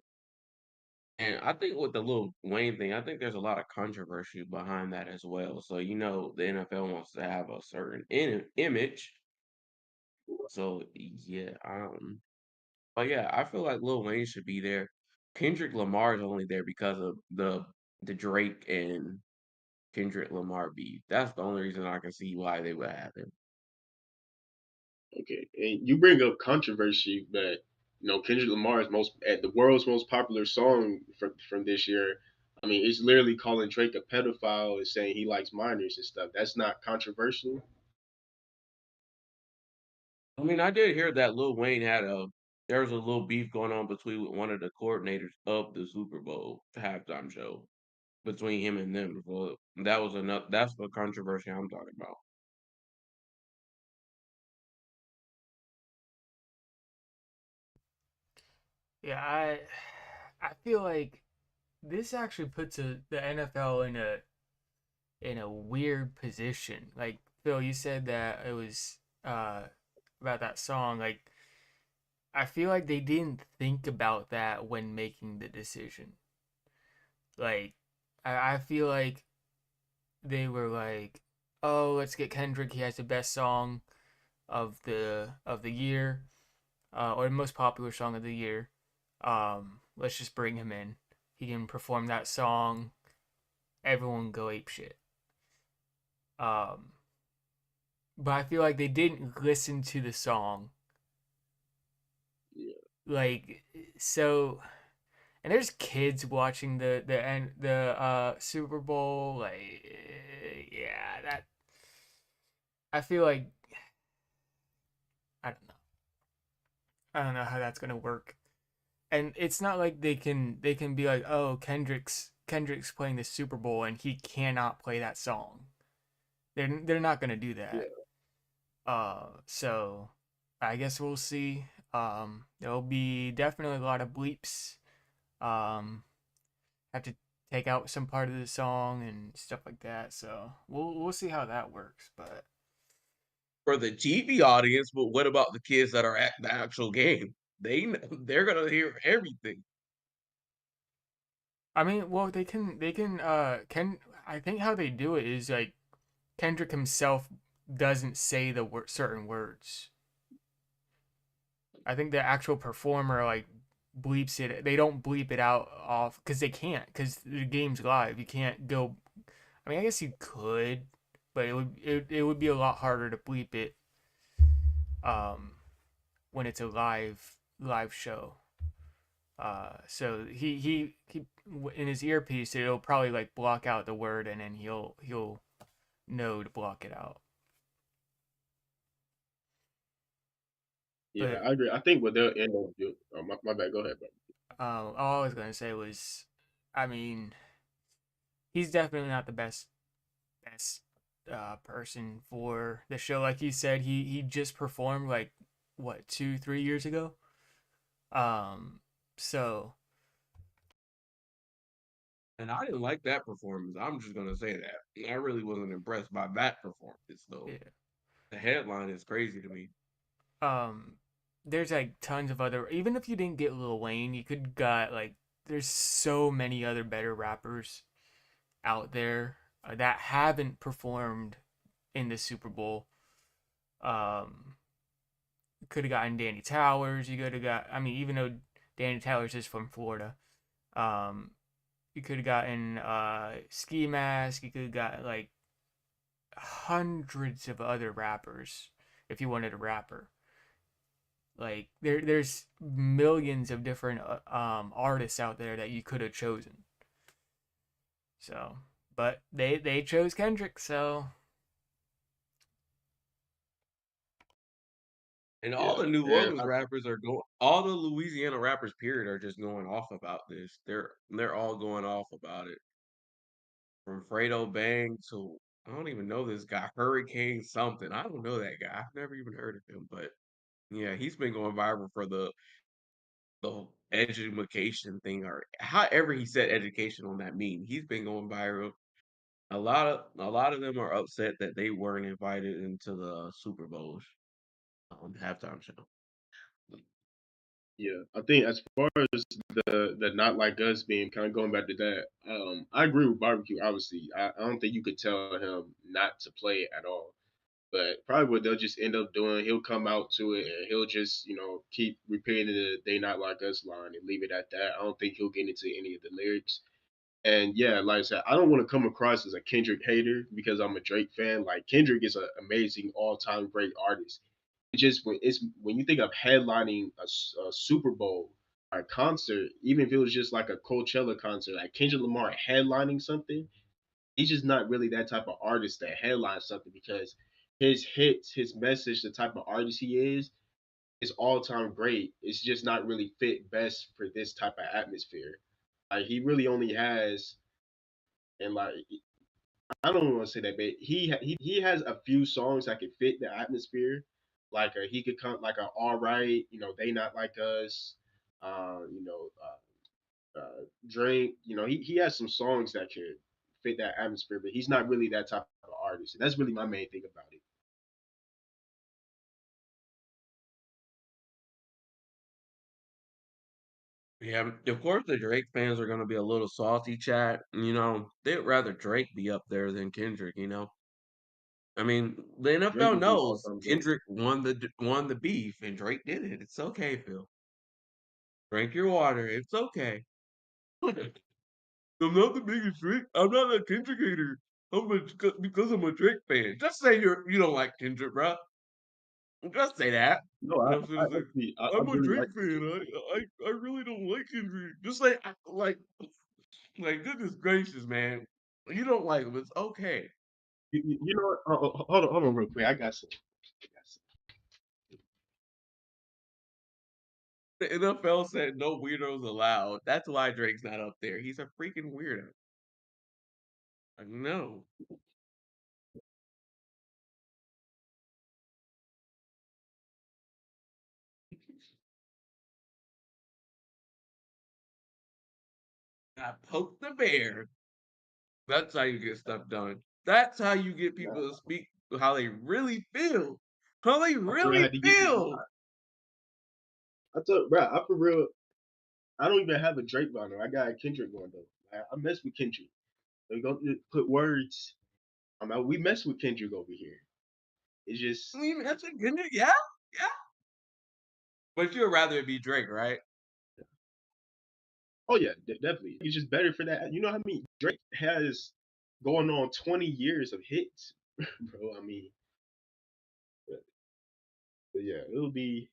[SPEAKER 3] And I think with the Lil Wayne thing, I think there's a lot of controversy behind that as well. So the NFL wants to have a certain image. So yeah, but yeah, I feel like Lil Wayne should be there. Kendrick Lamar is only there because of the Drake and Kendrick Lamar beef. That's the only reason I can see why they would have him.
[SPEAKER 2] Okay, and you bring up controversy, but Kendrick Lamar's the world's most popular song from this year. I mean, it's literally calling Drake a pedophile and saying he likes minors and stuff. That's not controversial.
[SPEAKER 3] I mean, I did hear that Lil Wayne there was a little beef going on between one of the coordinators of the Super Bowl halftime show between him and them. So that's the controversy I'm talking about.
[SPEAKER 1] Yeah, I feel like this actually puts the NFL in a weird position. Like Phil, you said that it was about that song. Like I feel like they didn't think about that when making the decision. Like I feel like they were like, oh, let's get Kendrick. He has the best song of the year, or the most popular song of the year. Let's just bring him in. He can perform that song. Everyone go ape shit. Um, but I feel like they didn't listen to the song.
[SPEAKER 2] Yeah.
[SPEAKER 1] Like so, and there's kids watching the Super Bowl. Like, yeah, that I feel like I don't know. I don't know how that's gonna work. And it's not like they can be like, oh, Kendrick's playing the Super Bowl and he cannot play that song. They're not gonna do that.
[SPEAKER 2] Yeah.
[SPEAKER 1] So I guess we'll see. There'll be definitely a lot of bleeps. Have to take out some part of the song and stuff like that. So we'll see how that works. But
[SPEAKER 3] For the TV audience, but what about the kids that are at the actual game? They're gonna hear everything.
[SPEAKER 1] I mean, well, can I think how they do it is like Kendrick himself doesn't say the certain words. I think the actual performer like bleeps it. They don't bleep it out off because they can't because the game's live. You can't go. I mean, I guess you could, but it would be a lot harder to bleep it when it's a live show. So he in his earpiece it'll probably like block out the word and then he'll know to block it out.
[SPEAKER 2] Yeah,
[SPEAKER 1] But
[SPEAKER 2] I agree. I think what they'll end up doing. Oh, my bad. Go ahead, bro.
[SPEAKER 1] all I was gonna say was, I mean, he's definitely not the best person for the show. Like you said, he just performed like what 2-3 years ago. Um, so
[SPEAKER 3] And I didn't like that performance. I'm just gonna say that. I really wasn't impressed by that performance though.
[SPEAKER 1] yeah.
[SPEAKER 3] The headline is crazy to me.
[SPEAKER 1] um there's like tons of other, even if you didn't get Lil Wayne, you could got like there's so many other better rappers out there that haven't performed in the Super Bowl. Um could have gotten Danny Towers, you could have got, I mean, even though Danny Towers is from Florida, um you could have gotten Ski Mask, you could have got like hundreds of other rappers if you wanted a rapper. Like there's millions of different artists out there that you could have chosen. So, but they chose Kendrick, so
[SPEAKER 3] And all
[SPEAKER 2] Yeah,
[SPEAKER 3] the New
[SPEAKER 2] and
[SPEAKER 3] Orleans rappers are going. All the Louisiana rappers, period, are just going off about this. They're all going off about it. From Fredo Bang to I don't even know this guy, Hurricane something. I don't know that guy. I've never even heard of him, but yeah, he's been going viral for the education thing or however he said education on that meme. He's been going viral. A lot of them are upset that they weren't invited into the Super Bowl halftime show.
[SPEAKER 2] yeah, I think as far as the not like us being kind of going back to that, I agree with barbecue. Obviously, I don't think you could tell him not to play it at all. But probably what they'll just end up doing, he'll come out to it and he'll just, keep repeating the "they not like us" line and leave it at that. I don't think he'll get into any of the lyrics. And yeah, like I said, I don't want to come across as a Kendrick hater because I'm a Drake fan. Like Kendrick is an amazing all-time great artist. It's when you think of headlining a Super Bowl or a concert, even if it was just like a Coachella concert, like Kendrick Lamar headlining something, he's just not really that type of artist that headlines something because his hits, his message, the type of artist he is all time great. It's just not really fit best for this type of atmosphere. Like he really only has, and like I don't want to say that, but he has a few songs that could fit the atmosphere. Like he could come like a all right, they not like us, uh, you know, Drake. He has some songs that could fit that atmosphere, but he's not really that type of artist. And that's really my main thing about it.
[SPEAKER 3] Yeah, of course the Drake fans are gonna be a little salty, chat. They'd rather Drake be up there than Kendrick. I mean, the
[SPEAKER 2] Drake
[SPEAKER 3] NFL
[SPEAKER 2] would be all
[SPEAKER 3] knows
[SPEAKER 2] time great.
[SPEAKER 3] Kendrick won the beef and Drake did it. It's okay, Phil. Drink your water. It's okay. I'm not the biggest Drake. I'm not a Kendrick hater. Because I'm a Drake fan. Just say you don't like Kendrick, bro. Just say that.
[SPEAKER 2] No, I,
[SPEAKER 3] You know what
[SPEAKER 2] I
[SPEAKER 3] I'm saying?
[SPEAKER 2] actually I
[SPEAKER 3] I'm a
[SPEAKER 2] really
[SPEAKER 3] Drake
[SPEAKER 2] like
[SPEAKER 3] fan.
[SPEAKER 2] Kendrick.
[SPEAKER 3] I really don't like Kendrick. Just say like goodness gracious, man. You don't like him. It's okay.
[SPEAKER 2] You know what? Hold on real quick. I got some. I got some.
[SPEAKER 3] The NFL said no weirdos allowed. That's why Drake's not up there. He's a freaking weirdo. Like, no. I poke the bear. That's how you get stuff done. That's how you get people to
[SPEAKER 2] Nah,
[SPEAKER 3] speak how they really feel. How they
[SPEAKER 2] I for real
[SPEAKER 3] really
[SPEAKER 2] had to get this.
[SPEAKER 3] feel.
[SPEAKER 2] I thought, bro, I for real. I don't even have a Drake vinyl. I got a Kendrick one though. I mess with Kendrick. They go put words. We mess with Kendrick over here. It's
[SPEAKER 3] I
[SPEAKER 2] just,
[SPEAKER 3] mean, that's a good, yeah, yeah. But you'd rather it be Drake, right?
[SPEAKER 2] oh yeah, definitely. It's just better for that. You know how many Drake has going on 20 years of hits. bro. I mean, but yeah, it'll be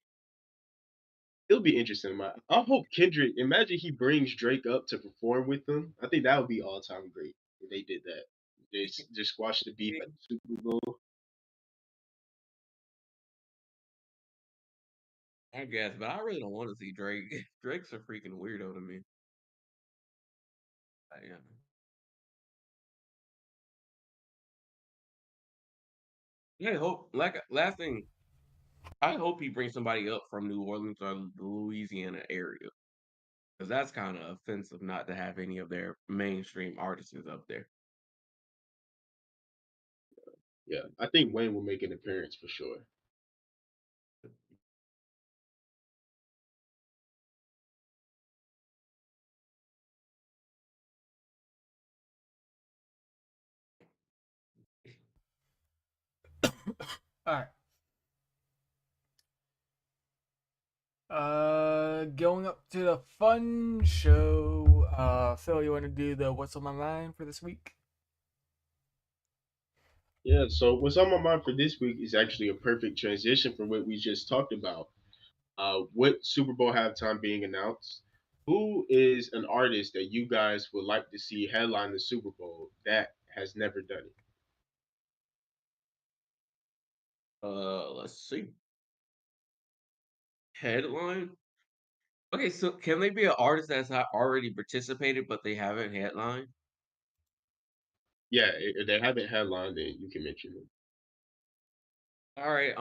[SPEAKER 2] interesting. I hope Kendrick. Imagine he brings Drake up to perform with them. I think that would be all time great if they did that. Just squash the beef at the Super Bowl.
[SPEAKER 3] I guess, but I really don't want to see Drake. Drake's a freaking weirdo to me. Yeah. I hope, like, last thing, I hope he brings somebody up from New Orleans or the Louisiana area, because that's kind of offensive not to have any of their mainstream artists up there.
[SPEAKER 2] Yeah, I think Wayne will make an appearance for sure.
[SPEAKER 1] All right. Going up to the fun show. Phil, you want to do the what's on my mind for this week?
[SPEAKER 2] Yeah, so what's on my mind for this week is actually a perfect transition from what we just talked about. With Super Bowl halftime being announced, who is an artist that you guys would like to see headline the Super Bowl that has never done it?
[SPEAKER 3] Let's see. Headline. Okay, so can they be an artist that's not already participated but they haven't headlined?
[SPEAKER 2] Yeah, if they haven't headlined, then you can mention them.
[SPEAKER 3] All right.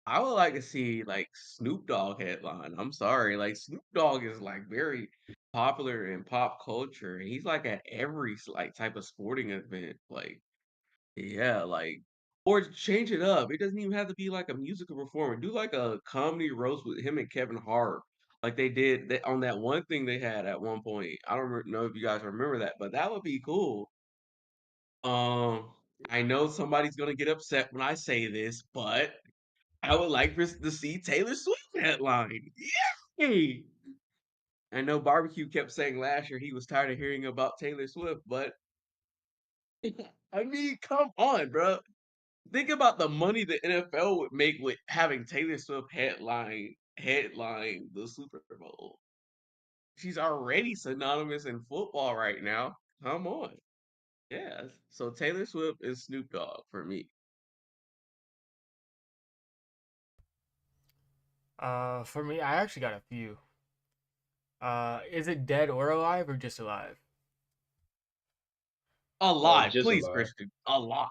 [SPEAKER 3] I would like to see like Snoop Dogg headline. I'm sorry, like Snoop Dogg is like very popular in pop culture. He's like at every like type of sporting event. Like, yeah, like or change it up. It doesn't even have to be like a musical performance. Do like a comedy roast with him and Kevin Hart, like they did on that one thing they had at one point. I don't know if you guys remember that, but that would be cool. Um, I know somebody's gonna get upset when I say this, but I would like to see Taylor Swift headline. Yay! I know Barbecue kept saying last year he was tired of hearing about Taylor Swift, but I mean, come on, bro. Think about the money the NFL would make with having Taylor Swift headline the Super Bowl. She's already synonymous in football right now. Come on. Yeah. So Taylor Swift is Snoop Dogg for me.
[SPEAKER 1] For me, I actually got a few. Is it dead or alive or just alive?
[SPEAKER 3] Alive,
[SPEAKER 2] Just
[SPEAKER 3] please,
[SPEAKER 2] alive.
[SPEAKER 3] Christian. Alive.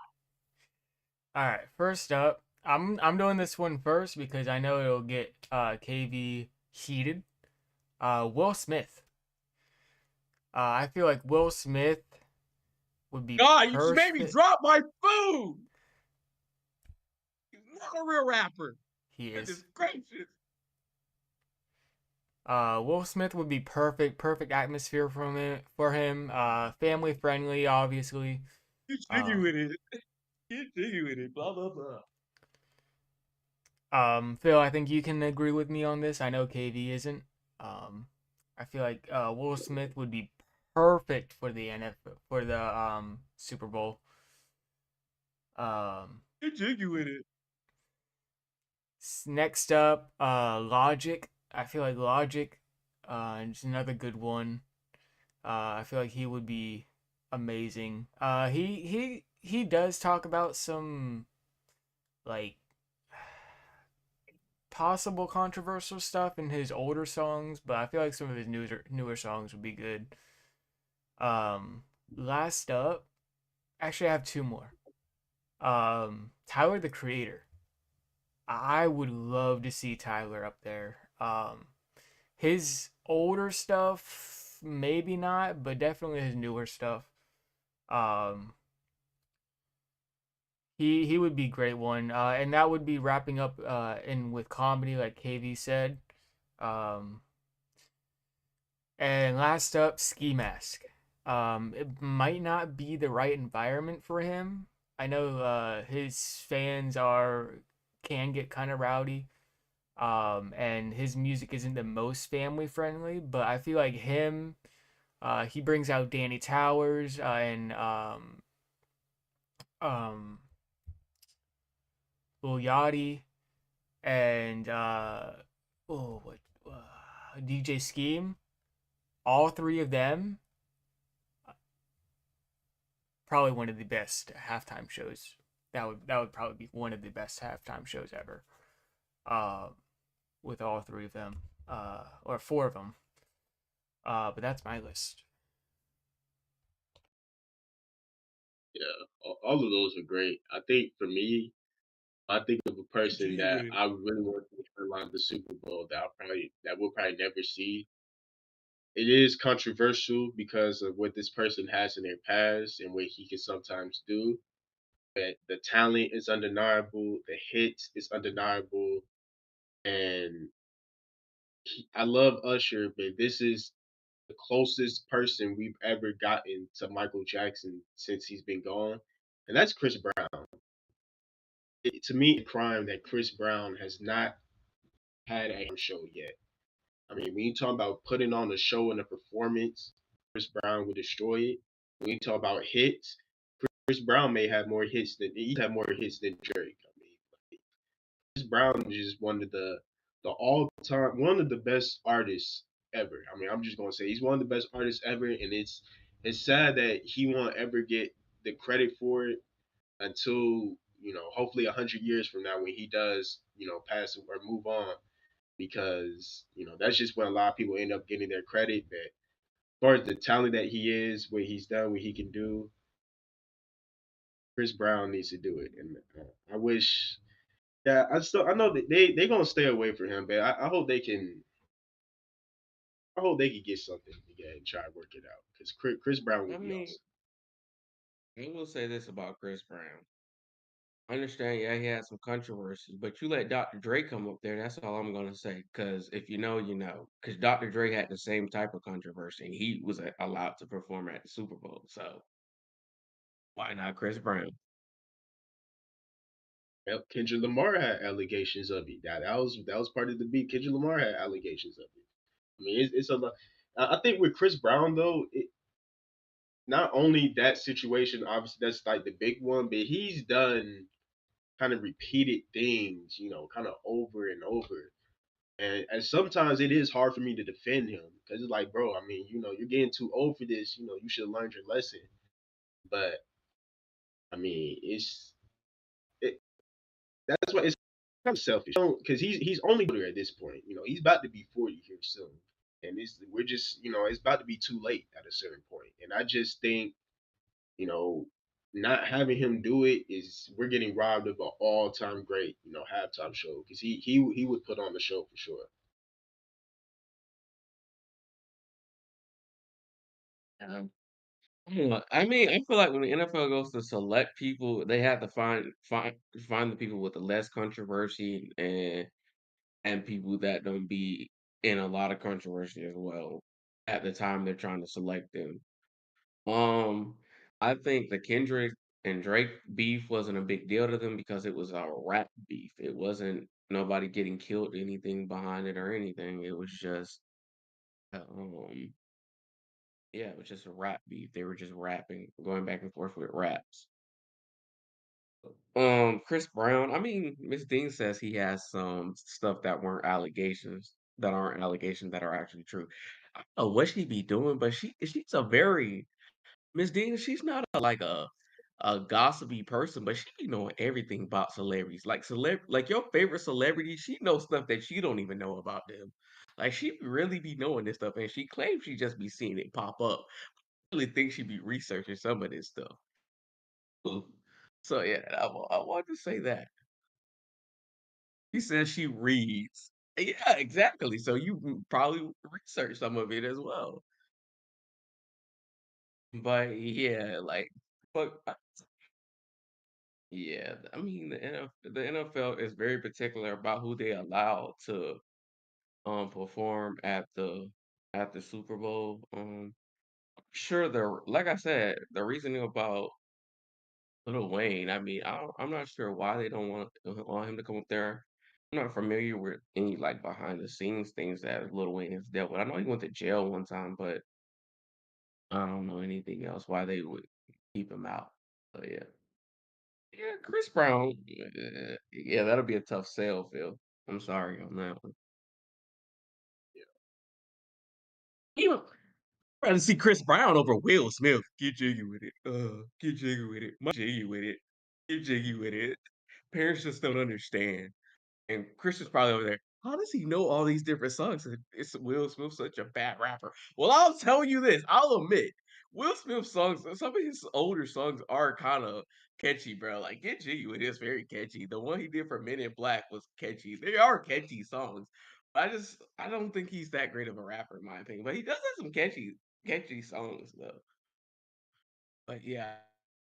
[SPEAKER 1] All right. First up, I'm doing this one first because I know it'll get KV heated. Will Smith. I feel like Will Smith would be
[SPEAKER 3] God, you just made me
[SPEAKER 1] perfect.
[SPEAKER 3] drop my food. He's not a real rapper.
[SPEAKER 1] He
[SPEAKER 3] Goodness
[SPEAKER 1] is.
[SPEAKER 3] gracious.
[SPEAKER 1] Will Smith would be perfect atmosphere for him. Family friendly, obviously.
[SPEAKER 3] Continue
[SPEAKER 1] Um,
[SPEAKER 3] with it. Continue with it. Blah, blah, blah.
[SPEAKER 1] Phil, I think you can agree with me on this. I know KV isn't. Um, I feel like Will Smith would be perfect for the NFL for the Super Bowl. Um,
[SPEAKER 3] Continue with it.
[SPEAKER 1] Next up, Logic. I feel like Logic, is another good one. I feel like he would be amazing. He does talk about some like possible controversial stuff in his older songs, but I feel like some of his newer songs would be good. Um, Last up, actually, I have two more. Tyler the Creator. I would love to see Tyler up there. His older stuff, maybe not, but definitely his newer stuff. Um, he would be a great one, and that would be wrapping up in with comedy, like KV said. Um, and last up, Ski Mask. It might not be the right environment for him. I know his fans are can get kind of rowdy. And his music isn't the most family friendly, but I feel like him, he brings out Danny Towers and um, Lil Yachty, and what DJ Scheme. All three of them probably one of the best halftime shows. That would probably be one of the best halftime shows ever. Uh, with all three of them, or four of them. But that's my list.
[SPEAKER 2] Yeah, all of those are great. I think for me, I think of a person that
[SPEAKER 3] G-Unit.
[SPEAKER 2] I really want to headline the Super Bowl that we'll probably never see. It is controversial because of what this person has in their past and what he can sometimes do. But the talent is undeniable, the hits is undeniable, and I love Usher, but this is the closest person we've ever gotten to Michael Jackson since he's been gone, and that's Chris Brown. To me, a crime that Chris Brown has not had a show yet. I mean, when you talk about putting on a show and a performance, Chris Brown would destroy it. When you talk about hits, Chris Brown may have more hits than he have more hits than Drake. I mean, Chris Brown is just one of the all time one of the best artists ever. I mean, I'm just gonna say he's one of the best artists ever, and it's sad that he won't ever get the credit for it until hopefully 100 years from now when he does pass or move on, because that's just when a lot of people end up getting their credit. But as far as the talent that he is, what he's done, what he can do, Chris Brown needs to do it, and I wish. Yeah, I know that they gonna stay away from him, but I hope they can. I hope they can get something together and try to work it out because Chris Brown
[SPEAKER 3] I
[SPEAKER 2] would be
[SPEAKER 3] mean,
[SPEAKER 2] awesome.
[SPEAKER 3] I will say this about Chris Brown. I understand, yeah, he had some controversies, but you let Dr. Dre come up there, that's all I'm gonna say. Because if you know, you know. Because Dr. Dre had the same type of controversy, and he was allowed to perform at the Super Bowl. So why not Chris Brown?
[SPEAKER 2] Yep, Kendrick Lamar had allegations of it. That was part of the beat. Kendrick Lamar had allegations of it. I mean, it's a lot. I think with Chris Brown though, not only that situation, obviously that's like the big one, but he's done kind of repeated things, kind of over and over. And sometimes it is hard for me to defend him because it's like, bro, I mean, you're getting too old for this. You should have learned your lesson. But I mean, that's why it's kind of selfish because he's only older at this point. He's about to be 40 here soon, and we're just it's about to be too late at a certain point. And I just think you know not having him do it is we're getting robbed of an all time great halftime show because he would put on the show for sure.
[SPEAKER 3] Um, I mean, I feel like when the NFL goes to select people, they have to find the people with the less controversy and people that don't be in a lot of controversy as well at the time they're trying to select them. Um, I think the Kendrick and Drake beef wasn't a big deal to them because it was a rap beef. It wasn't nobody getting killed, anything behind it or anything. It was just, um, yeah, it was just a rap beef. They were just rapping, going back and forth with raps. Chris Brown, I mean, Miss Dean says he has some stuff that weren't allegations, that aren't allegations that are actually true. I don't know what she be doing, but she's a very Miss Dean, she's not like a gossipy person, but she be knowing everything about celebrities. Like your favorite celebrity, she knows stuff that you don't even know about them. Like she really be knowing this stuff, and she claims she just be seeing it pop up. I really think she be researching some of this stuff. So yeah, I wanted to say that. She says she reads. Yeah, exactly. So you probably research some of it as well. But yeah, like, but yeah, I mean the NFL is very particular about who they allow to perform at the Super Bowl. Sure, the like I said, the reasoning about Lil Wayne, I mean, I'm not sure why they don't want him to come up there. I'm not familiar with any like behind the scenes things that Lil Wayne has dealt with. I know he went to jail one time, but I don't know anything else why they would keep him out. So yeah. Yeah, Chris Brown. Yeah, that'll be a tough sell, Phil. I'm sorry on that one.
[SPEAKER 2] Yeah,
[SPEAKER 3] Even rather see Chris Brown over Will Smith. Get jiggy with it. Get jiggy with it. Jiggy with it. Get jiggy with it. Parents just don't understand. And Chris is probably over there. How does he know all these different songs? And it's Will Smith such a bad rapper. Well, I'll tell you this. I'll admit, Will Smith songs, some of his older songs are kind of catchy, bro. Like Get Jiggy with It is very catchy. The one he did for Men in Black was catchy. They are catchy songs. I don't think he's that great of a rapper in my opinion. But he does have some catchy songs though. But yeah,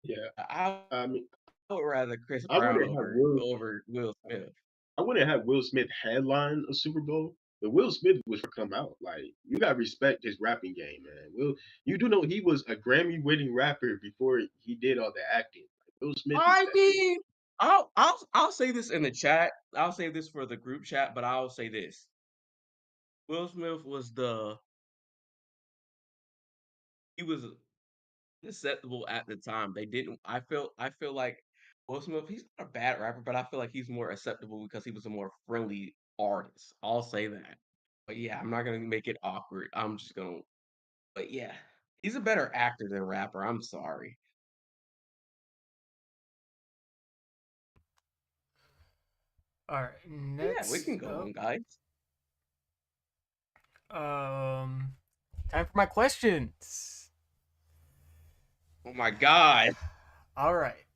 [SPEAKER 2] yeah.
[SPEAKER 3] I
[SPEAKER 2] I mean,
[SPEAKER 3] would rather Chris
[SPEAKER 2] I
[SPEAKER 3] Brown
[SPEAKER 2] wouldn't have
[SPEAKER 3] over Will Smith.
[SPEAKER 2] I wouldn't have Will Smith headline a Super Bowl, but Will Smith was to come out. Like you gotta respect his rapping game, man. You do know he was a Grammy winning rapper before he did all the acting. Like, Will Smith is
[SPEAKER 3] I
[SPEAKER 2] that dude.
[SPEAKER 3] mean, I'll say this in the chat. I'll say this for the group chat, but I'll say this. Will Smith was he was acceptable at the time. They didn't I feel like Will Smith, he's not a bad rapper, but I feel like he's more acceptable because he was a more friendly artist. I'll say that. But yeah, I'm not gonna make it awkward. I'm just gonna but yeah. He's a better actor than rapper. I'm sorry.
[SPEAKER 1] All right,
[SPEAKER 3] Yeah, we
[SPEAKER 1] next
[SPEAKER 3] can go
[SPEAKER 1] up,
[SPEAKER 3] on, guys.
[SPEAKER 1] um, time for my questions.
[SPEAKER 3] Oh my god.
[SPEAKER 1] All right,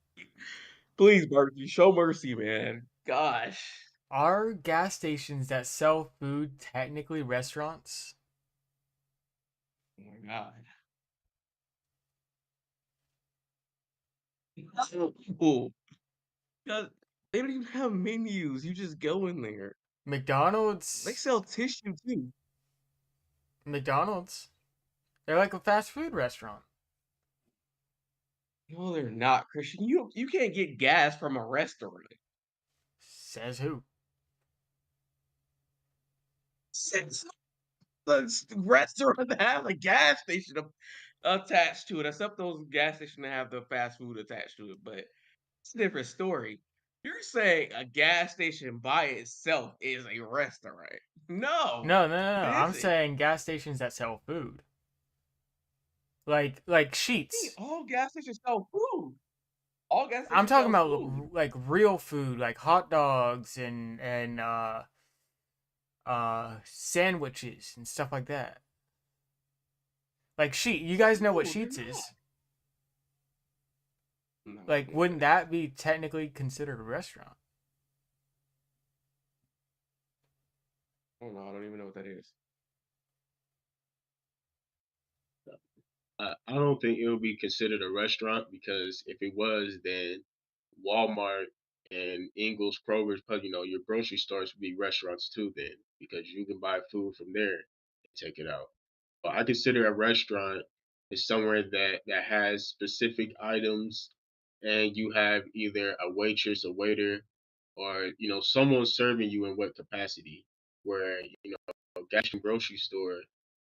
[SPEAKER 3] Please, Mercy, show mercy, man. Gosh.
[SPEAKER 1] are gas stations that sell food technically restaurants?
[SPEAKER 3] Oh my god. No. God, they don't even have menus. You just go in there. They
[SPEAKER 1] McDonald's,
[SPEAKER 3] sell tissue too.
[SPEAKER 1] McDonald's, they're like a fast food restaurant.
[SPEAKER 3] No, they're not, Christian. You can't get gas from a restaurant.
[SPEAKER 1] Says who?
[SPEAKER 3] Since the restaurant that have a gas station attached to it, except those gas stations that have the fast food attached to it. But it's a different story. You're saying a gas station by itself is a restaurant. No,
[SPEAKER 1] No, no, no,
[SPEAKER 3] it
[SPEAKER 1] no. I'm
[SPEAKER 3] isn't.
[SPEAKER 1] saying gas stations that sell food, like
[SPEAKER 3] Hey,
[SPEAKER 1] Sheets.
[SPEAKER 3] all gas stations sell food. All gas
[SPEAKER 1] I'm
[SPEAKER 3] stations
[SPEAKER 1] talking
[SPEAKER 3] sell
[SPEAKER 1] about
[SPEAKER 3] food.
[SPEAKER 1] like real food, like hot dogs and sandwiches and stuff like that. Like you guys know what
[SPEAKER 3] No, they're
[SPEAKER 1] Sheets
[SPEAKER 3] not.
[SPEAKER 1] is.
[SPEAKER 3] No, I
[SPEAKER 1] Like,
[SPEAKER 3] don't know what
[SPEAKER 1] wouldn't
[SPEAKER 3] that is.
[SPEAKER 1] that be technically considered a restaurant?
[SPEAKER 3] Oh no, I don't even know what that is.
[SPEAKER 2] I don't think it would be considered a restaurant because if it was, then Walmart and Ingles, Kroger's, your grocery stores would be restaurants too. Then because you can buy food from there and take it out. But I consider a restaurant is somewhere that has specific items, and you have either a waitress, a waiter, or someone serving you in what capacity. Where gas and grocery store,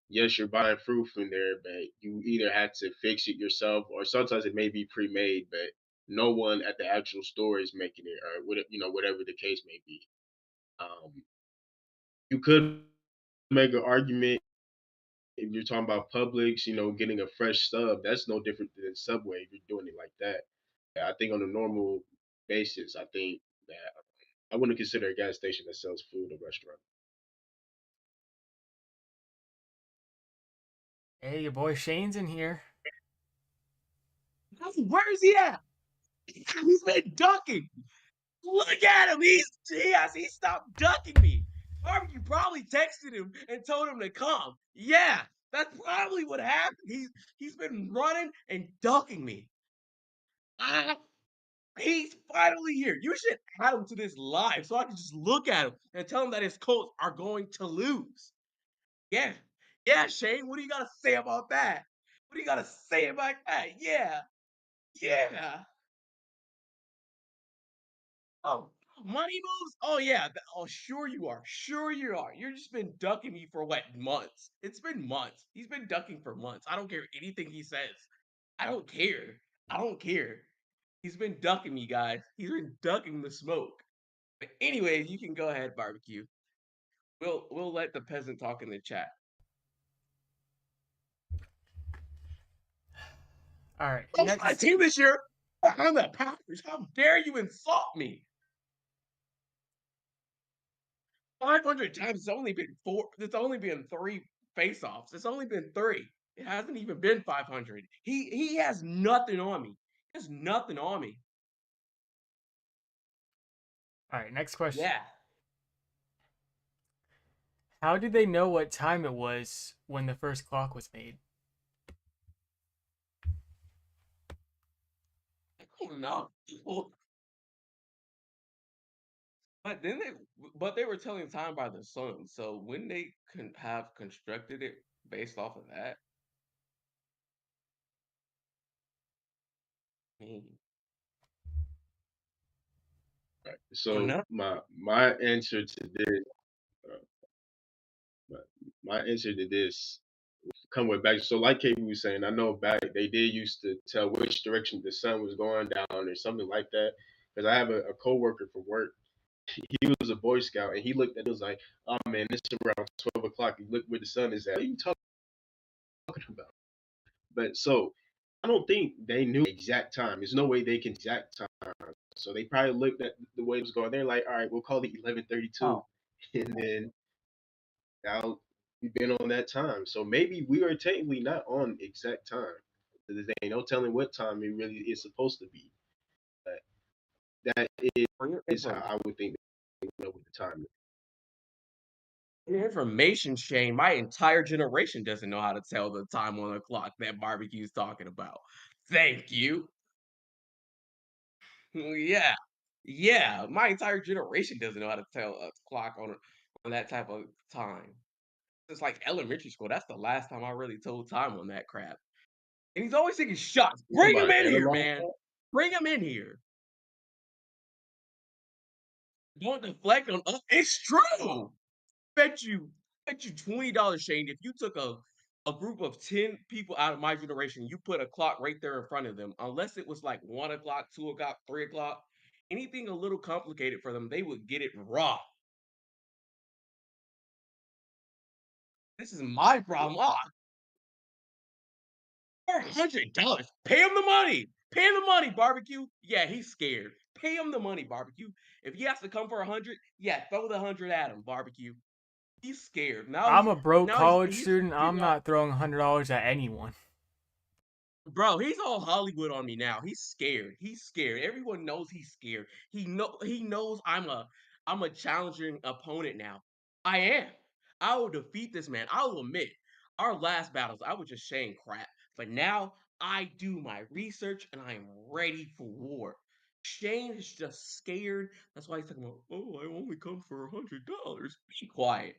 [SPEAKER 2] yes, you're buying fruit from there, but you either had to fix it yourself, or sometimes it may be pre-made, but no one at the actual store is making it, or whatever the case may be. Um, you could make an argument if you're talking about Publix, getting a fresh sub. That's no different than Subway if you're doing it like that. I think on a normal basis, I think that I wouldn't consider a gas station that sells food a restaurant.
[SPEAKER 1] Hey, your boy Shane's in here.
[SPEAKER 3] Where's he at? He's been ducking. Look at him. He stopped ducking me. Barbecue probably texted him and told him to come. Yeah, that's probably what happened. He's been running and ducking me. Ah, he's finally here. You should add him to this live so I can just look at him and tell him that his Colts are going to lose. Yeah. Yeah, Shane, what do you gotta say about that? What do you gotta say about that? Yeah. Yeah. Oh, money moves? Oh yeah. Oh, sure you are. Sure you are. You've just been ducking me for what, months? It's been months. He's been ducking for months. I don't care anything he says. I don't care. I don't care. He's been ducking me, guys. He's been ducking the smoke. But anyways, you can go ahead, barbecue. We'll let the peasant talk in the chat.
[SPEAKER 1] All right.
[SPEAKER 3] Who's my team this year? I'm the Packers. How dare you insult me? 500 times. It's only been 4. It's only been 3 face-offs. It's only been 3. It hasn't even been 500. He has nothing on me. He has nothing on me.
[SPEAKER 1] All right. Next question.
[SPEAKER 3] Yeah.
[SPEAKER 1] How did they know what time it was when the first clock was made?
[SPEAKER 3] I don't know. But they were telling time by the sun. So when they can have constructed it based off of that, I mean,
[SPEAKER 2] Right.
[SPEAKER 3] I don't
[SPEAKER 2] So
[SPEAKER 3] know.
[SPEAKER 2] my answer to this, uh, my, my answer to this come with back. So like KB was saying, I know back they did used to tell which direction the sun was going down or something like that. Because I have a coworker from work. He was a Boy Scout and he looked at it was like, oh man, it's around 12 o'clock. You look where the sun is at. What are you talking about? But so I don't think they knew the exact time. There's no way they can exact time. So they probably looked at the way it was going. They're like, all right, we'll call it 11:32,
[SPEAKER 3] Oh,
[SPEAKER 2] and then now we've been on that time. So maybe we are technically not on exact time. There ain't no telling what time it really is supposed to be. But that
[SPEAKER 3] for your
[SPEAKER 2] is how
[SPEAKER 3] information,
[SPEAKER 2] I would think they know what the time is.
[SPEAKER 3] Shane, my entire generation doesn't know how to tell the time on the clock that barbecue's talking about. Thank you. Yeah. Yeah. My entire generation doesn't know how to tell a clock on that type of time. It's like elementary school. That's the last time I really told time on that crap. And he's always taking shots.
[SPEAKER 2] You talking
[SPEAKER 3] Bring him
[SPEAKER 2] about
[SPEAKER 3] in here,
[SPEAKER 2] analog?
[SPEAKER 3] man. Bring him in here. Don't deflect on us. It's true. Bet you, bet you $20, Shane, if you took a group of 10 people out of my generation, you put a clock right there in front of them, unless it was like 1 o'clock, 2 o'clock, 3 o'clock, anything a little complicated for them, they would get it wrong. This is my problem. $400. Pay him the money. Pay him the money, barbecue. Yeah, he's scared. Pay him the money, barbecue. If he has to come for 100, yeah, throw the 100 at him, barbecue. He's scared.
[SPEAKER 1] I'm a broke
[SPEAKER 3] Now
[SPEAKER 1] college
[SPEAKER 3] he's
[SPEAKER 1] student. I'm
[SPEAKER 3] figuring out.
[SPEAKER 1] not throwing $100 at anyone.
[SPEAKER 3] Bro, he's all Hollywood on me now. He's scared. He's scared. Everyone knows he's scared. He knows I'm a challenging opponent now. I am. I will defeat this man. I will admit, our last battles, I was just saying crap. But now I do my research and I am ready for war. Shane is just scared. That's why he's talking about, oh, I only come for $100. Be quiet.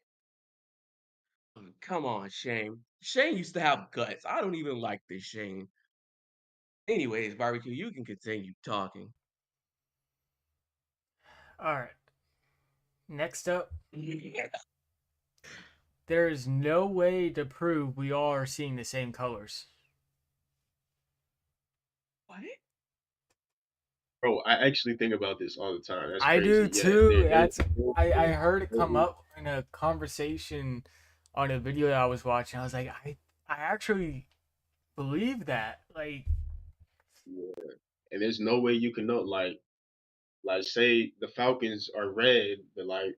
[SPEAKER 3] Come on, Shane. Shane used to have guts. I don't even like this Shane. Anyways, barbecue, you can continue talking.
[SPEAKER 1] All right. Next up,
[SPEAKER 3] Yeah.
[SPEAKER 1] there is no way to prove we all are seeing the same colors.
[SPEAKER 3] What?
[SPEAKER 2] Bro, I actually think about this all the time. That's
[SPEAKER 1] I do
[SPEAKER 2] crazy. Yeah,
[SPEAKER 1] too.
[SPEAKER 2] there
[SPEAKER 1] I heard it come up in a conversation on a video that I was watching. I was like, I actually believe that. Like,
[SPEAKER 2] yeah. And there's no way you can know. Like say the Falcons are red, but like,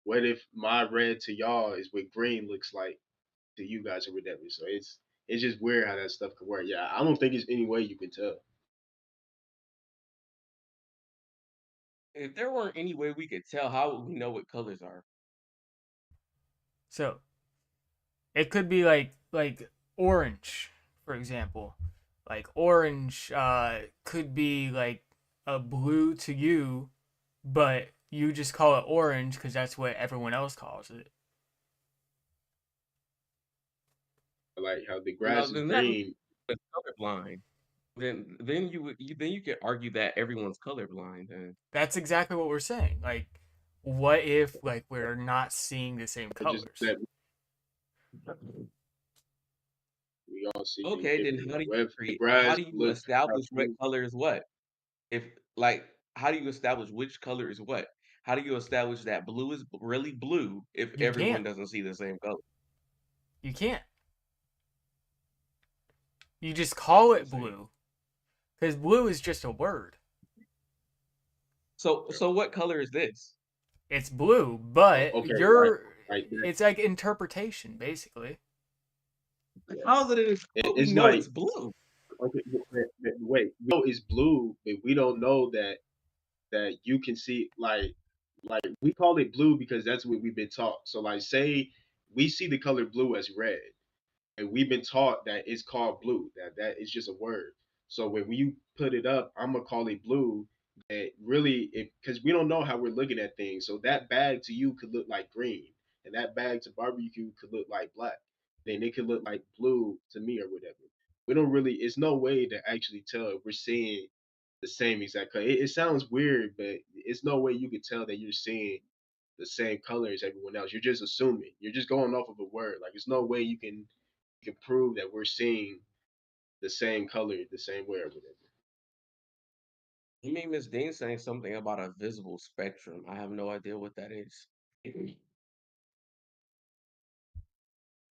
[SPEAKER 2] what if my red to y'all is what green looks like to you guys or whatever? So it's just weird how that stuff could work. Yeah, I don't think there's any way you can tell.
[SPEAKER 3] If there weren't any way we could tell, how would we know what colors are?
[SPEAKER 1] so it could be like orange, for example. Like orange could be like a blue to you, but you just call it orange because that's what everyone else calls it.
[SPEAKER 2] Like how the
[SPEAKER 3] No,
[SPEAKER 2] grass is
[SPEAKER 3] then that means
[SPEAKER 2] green.
[SPEAKER 3] we're colorblind. Then you could argue that everyone's colorblind. And
[SPEAKER 1] That's exactly what we're saying. Like, what if like we're not seeing the same
[SPEAKER 2] Or just
[SPEAKER 1] colors?
[SPEAKER 2] that we all see things
[SPEAKER 3] okay, then
[SPEAKER 2] differently. What if the
[SPEAKER 3] how
[SPEAKER 2] grass
[SPEAKER 3] do you
[SPEAKER 2] look how
[SPEAKER 3] establish what
[SPEAKER 2] blue?
[SPEAKER 3] color is what? If like, how do you establish which color is what? How do you establish that blue is really blue if
[SPEAKER 1] You
[SPEAKER 3] everyone
[SPEAKER 1] can't.
[SPEAKER 3] doesn't see the same color?
[SPEAKER 1] You can't. You just call
[SPEAKER 3] That's
[SPEAKER 1] it
[SPEAKER 3] insane.
[SPEAKER 1] blue. Because blue is just a word.
[SPEAKER 3] So what color is this?
[SPEAKER 1] It's blue, but
[SPEAKER 2] Okay, right,
[SPEAKER 1] you're
[SPEAKER 2] right.
[SPEAKER 1] it's like interpretation, basically.
[SPEAKER 3] How is it? But we
[SPEAKER 2] It's
[SPEAKER 3] know
[SPEAKER 2] like
[SPEAKER 3] it's blue.
[SPEAKER 2] okay, wait. We know it's blue, but we don't know that you can see like we call it blue because that's what we've been taught. So like say we see the color blue as red, and we've been taught that it's called blue. That is just a word. So when you put it up, I'm gonna call it blue. That really, because we don't know how we're looking at things. So that bag to you could look like green, and that bag to barbecue could look like black. Then it could look like blue to me or whatever. We don't really. It's no way to actually tell if we're seeing the same exact color. It sounds weird, but it's no way you could tell that you're seeing the same color as everyone else. You're just assuming. You're just going off of a word. Like there's no way you can prove that we're seeing the same color the same way or whatever.
[SPEAKER 3] You mean Miss Dean saying something about a visible spectrum? I have no idea what that is.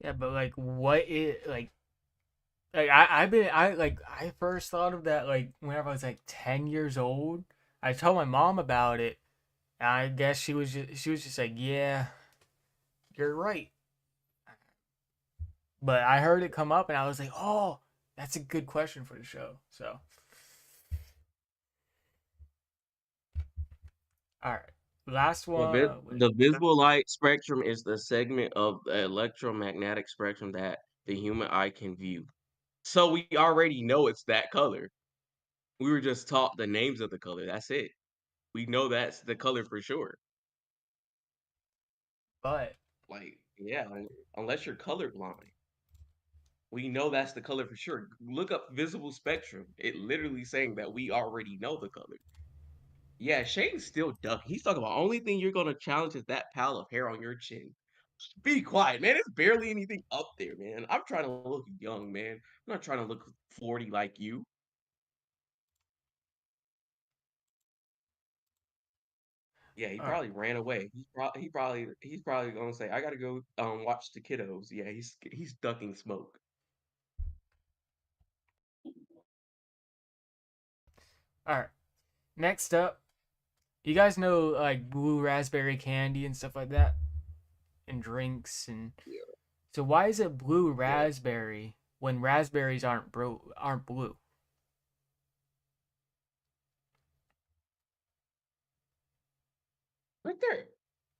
[SPEAKER 1] Yeah, but like what is like I first thought of that like whenever I was like 10 years old. I told my mom about it, and I guess she was just like, "Yeah, you're right." But I heard it come up and I was like, "Oh, that's a good question for the show." So, all right. Last one. Wait.
[SPEAKER 3] The visible light spectrum is the segment of the electromagnetic spectrum that the human eye can view. So we already know it's that color. We were just taught the names of the color. That's it. We know that's the color for sure.
[SPEAKER 1] But
[SPEAKER 3] Like, yeah, unless you're colorblind. We know that's the color for sure. Look up visible spectrum. It literally saying that we already know the color. Yeah, Shane's still ducking. He's talking about only thing you're gonna challenge is that pile of hair on your chin. Be quiet, man. It's barely anything up there, man. I'm trying to look young, man. I'm not trying to look 40 like you. Yeah, he
[SPEAKER 1] all right.
[SPEAKER 3] probably ran away. He's probably gonna say, I gotta go watch the kiddos. Yeah, he's ducking smoke.
[SPEAKER 1] All right. Next up, you guys know like blue raspberry candy and stuff like that, and drinks and
[SPEAKER 2] Yeah,
[SPEAKER 1] so why is it blue
[SPEAKER 2] yeah.
[SPEAKER 1] raspberry when raspberries aren't blue?
[SPEAKER 3] Aren't there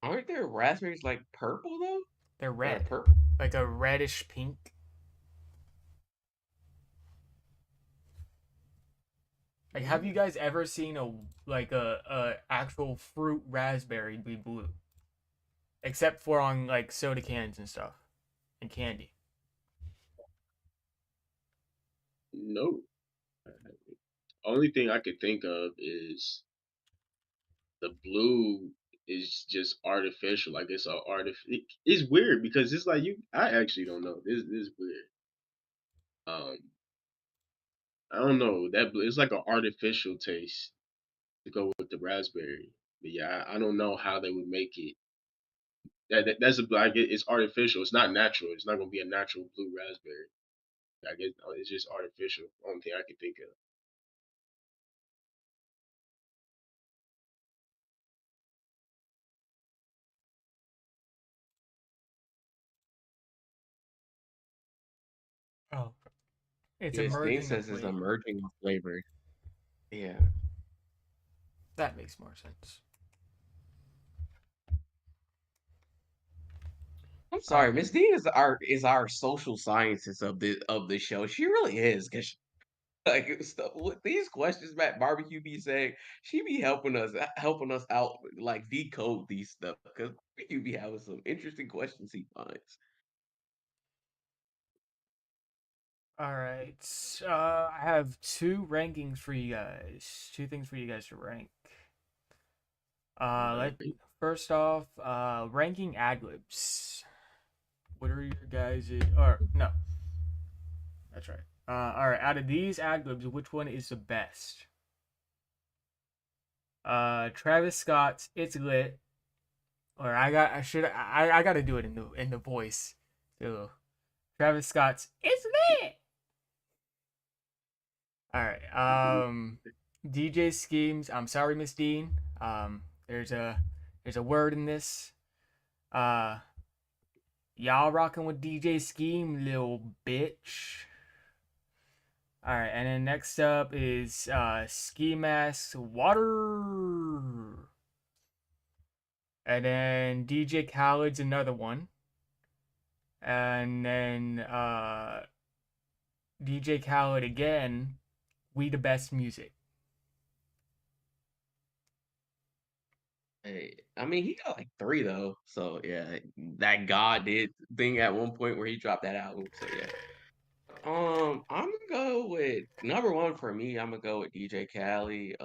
[SPEAKER 3] aren't there raspberries like purple though?
[SPEAKER 1] They're
[SPEAKER 3] That are
[SPEAKER 1] red,
[SPEAKER 3] purple?
[SPEAKER 1] like a reddish pink. Like, have you
[SPEAKER 3] Mm.
[SPEAKER 1] guys ever seen a actual fruit raspberry be blue? Except for on like soda cans and stuff and candy.
[SPEAKER 2] No. Only thing I could think of is the blue is just artificial. Like it's a It's weird because it's like you. I actually don't know. This is weird. Um, I don't know that it's like an artificial taste to go with the raspberry. But yeah, I don't know how they would make it. That's like it's artificial. It's not natural. It's not gonna be a natural blue raspberry. I guess it's just artificial. Only thing I can think of.
[SPEAKER 1] Oh, it's
[SPEAKER 3] Miss Dean
[SPEAKER 1] emerging a
[SPEAKER 3] says it's
[SPEAKER 1] flavor.
[SPEAKER 3] emerging flavor. Yeah.
[SPEAKER 1] That makes more sense.
[SPEAKER 3] I'm
[SPEAKER 1] All
[SPEAKER 3] sorry,
[SPEAKER 1] right.
[SPEAKER 3] Miss Dean is our social scientist of the show. She really is, cause like stuff with these questions Matt Barbecue be saying, she be helping us out, like decode these stuff. Cause you be having some interesting questions he finds.
[SPEAKER 1] All right. I have two rankings for you guys. Two things for you guys to rank. Let
[SPEAKER 2] Alright.
[SPEAKER 1] first off, ranking ad libs. What are your guys' or no? That's right. All right. Out of these ad libs, which one is the best? Travis Scott's "It's Lit," or I gotta do it in the voice. So Travis Scott's "It's Lit." All right. DJ Schemes. I'm sorry, Miss Dean. There's a word in this. Uh, y'all rocking with DJ Scheme, little bitch. All right, and then next up is Ski Mask Water, and then DJ Khaled's another one, and then DJ Khaled again. We the best music.
[SPEAKER 3] Hey, I mean, he got like 3 though. So yeah, that God did thing at one point where he dropped that album. So yeah. I'm gonna go with number 1 for me. I'm gonna go with DJ Khaled.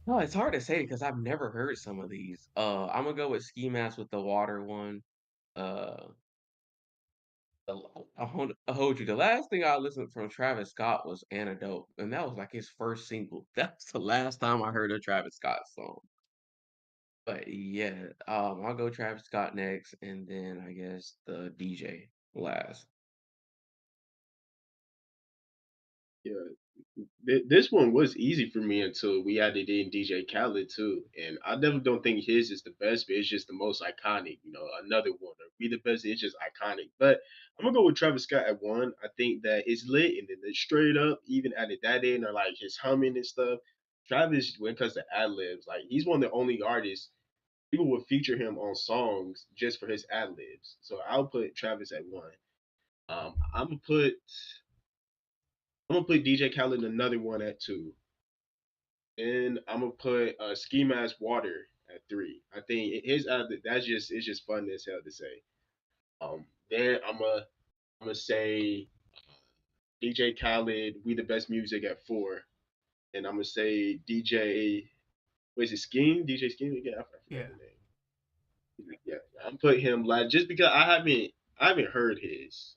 [SPEAKER 3] No, it's hard to say because I've never heard some of these. I'm gonna go with Ski Mask with the water one. Uh, I hold you. The last thing I listened from Travis Scott was Antidote, and that was like his first single. That's the last time I heard a Travis Scott song. But yeah, I'll go Travis Scott next, and then I guess the DJ last.
[SPEAKER 2] Yeah, this one was easy for me until we added in DJ Khaled too, and I definitely don't think his is the best, but it's just the most iconic. Another one. Or be the best. It's just iconic. But I'm gonna go with Travis Scott at one. I think that it's lit, and then the straight up even added that in, or like his humming and stuff. Travis, when it comes to ad libs, like he's one of the only artists people would feature him on songs just for his ad libs. So I'll put Travis at one. Um, I'm gonna put I'm gonna put DJ Khaled another one at two. And I'm gonna put Ski Mask Water at three. I think his that's just it's just fun as hell to say. Then I'm gonna say DJ Khaled, We the Best Music at four, and I'm gonna say DJ. What is it? Scheme? DJ Scheme again? I
[SPEAKER 1] Yeah.
[SPEAKER 2] forgot the name. Yeah, I'm putting him last just because I haven't heard his.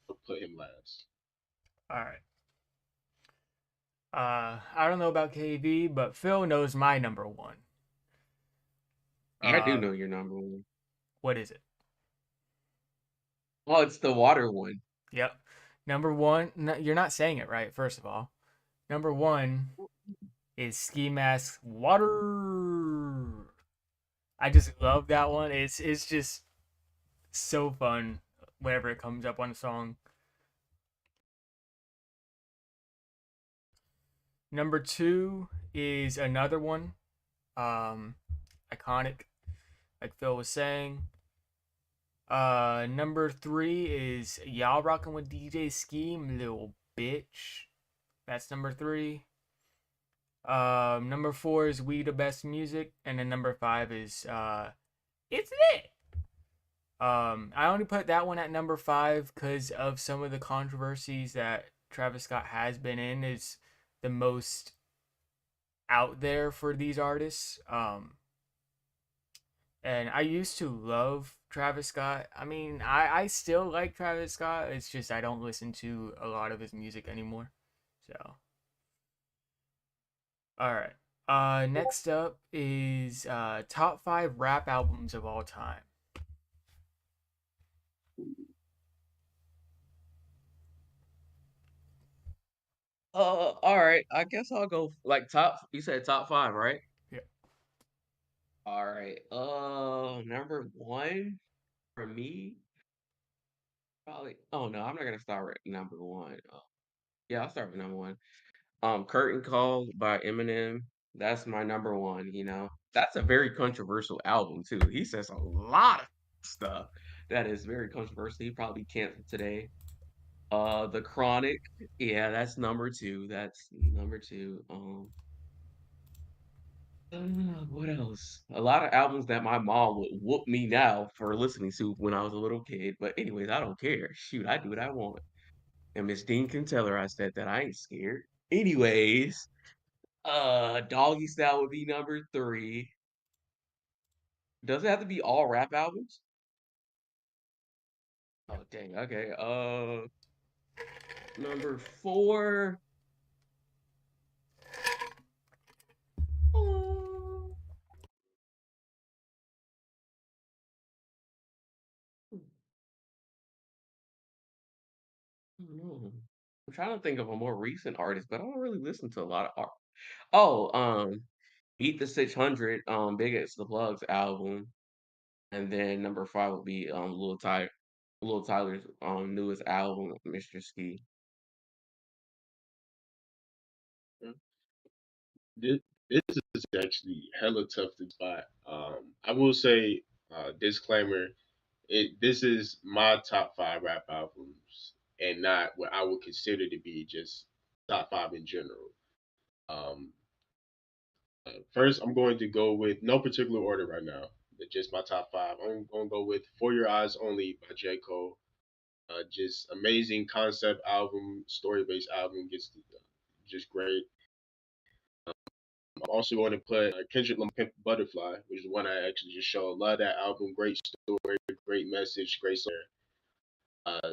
[SPEAKER 2] I'll put him last.
[SPEAKER 1] All right. I don't know about KV, but Phil knows my number one.
[SPEAKER 3] I do
[SPEAKER 1] Uh,
[SPEAKER 3] know your number 1.
[SPEAKER 1] what is it?
[SPEAKER 3] Oh, it's the water one.
[SPEAKER 1] Yep. Number one. No, you're not saying it right. First of all, number one is Ski Mask Water. I just love that one. It's just so fun whenever it comes up on a song. Number two is another one. Um, iconic, like Phil was saying. Number three is Y'all Rockin' with DJ Scheme, little bitch. That's number three. Number four is We the Best Music, and then number five is It's Lit. I only put that one at number five because of some of the controversies that Travis Scott has been in. Is the most out there for these artists. And I used to love Travis Scott. I mean, I still like Travis Scott. It's just I don't listen to a lot of his music anymore. So, all right. Next up is top five rap albums of all time.
[SPEAKER 3] All right. I guess I'll go like top. You said top 5, right?
[SPEAKER 1] Yeah.
[SPEAKER 3] All right. Number 1 for me, probably. Oh no, I'm not gonna start with number 1. Yeah, I'll start with number 1. Curtain Call by Eminem. That's my number 1. That's a very controversial album too. He says a lot of stuff that is very controversial. He probably canceled today. The Chronic. Yeah, that's number 2. That's number 2. What else? A lot of albums that my mom would whoop me now for listening to when I was a little kid. But anyways, I don't care. Shoot, I do what I want. And Miss Dean can tell her I said that I ain't scared. Anyways, Doggy Style would be number 3. Does it have to be all rap albums? Oh dang, okay. Number 4. know. I'm trying to think of a more recent artist, but I don't really listen to a lot of art. Oh, Beat the 600, Big X the Plugs album, and then number 5 would be Lil Tyler's newest album, Mr. Ski.
[SPEAKER 2] This, this is actually hella tough to spot. I will say, disclaimer: this is my top 5 rap albums, and not what I would consider to be just top 5 in general. Um, First, I'm going to go with no particular order right now, but just my top 5. I'm going to go with "For Your Eyes Only" by J. Cole. Just amazing concept album, story based album, just great. I'm also going to put Kendrick Lamar Pimp Butterfly, which is one I actually just showed. Love that album. Great story, great message, great song. Uh,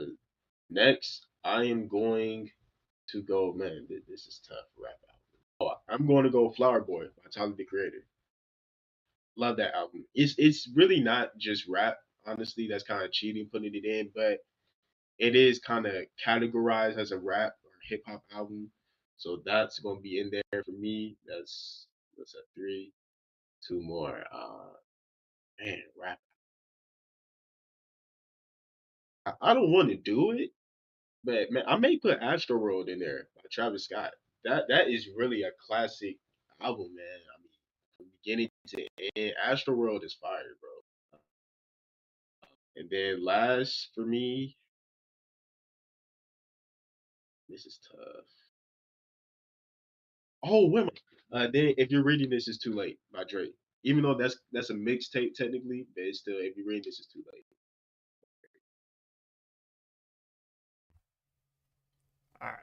[SPEAKER 2] Next, I am going to go, man, this is tough rap album. Oh, I'm going to go Flower Boy by Tyler the Creator. Love that album. It's really not just rap, honestly. That's kind of cheating putting it in, but it is kind of categorized as a rap or hip hop album. So that's gonna be in there for me. That's a three. Two more. Man, rap. I don't want to do it, but man, I may put Astro World in there by Travis Scott. That is really a classic album, man. I mean, from beginning to end, Astro World is fire, bro. And then last for me, this is tough. Oh, wait. Then if you're reading this, is too late by Drake. Even though that's a mixtape technically, but it's still if you're reading this, is too late.
[SPEAKER 1] All right.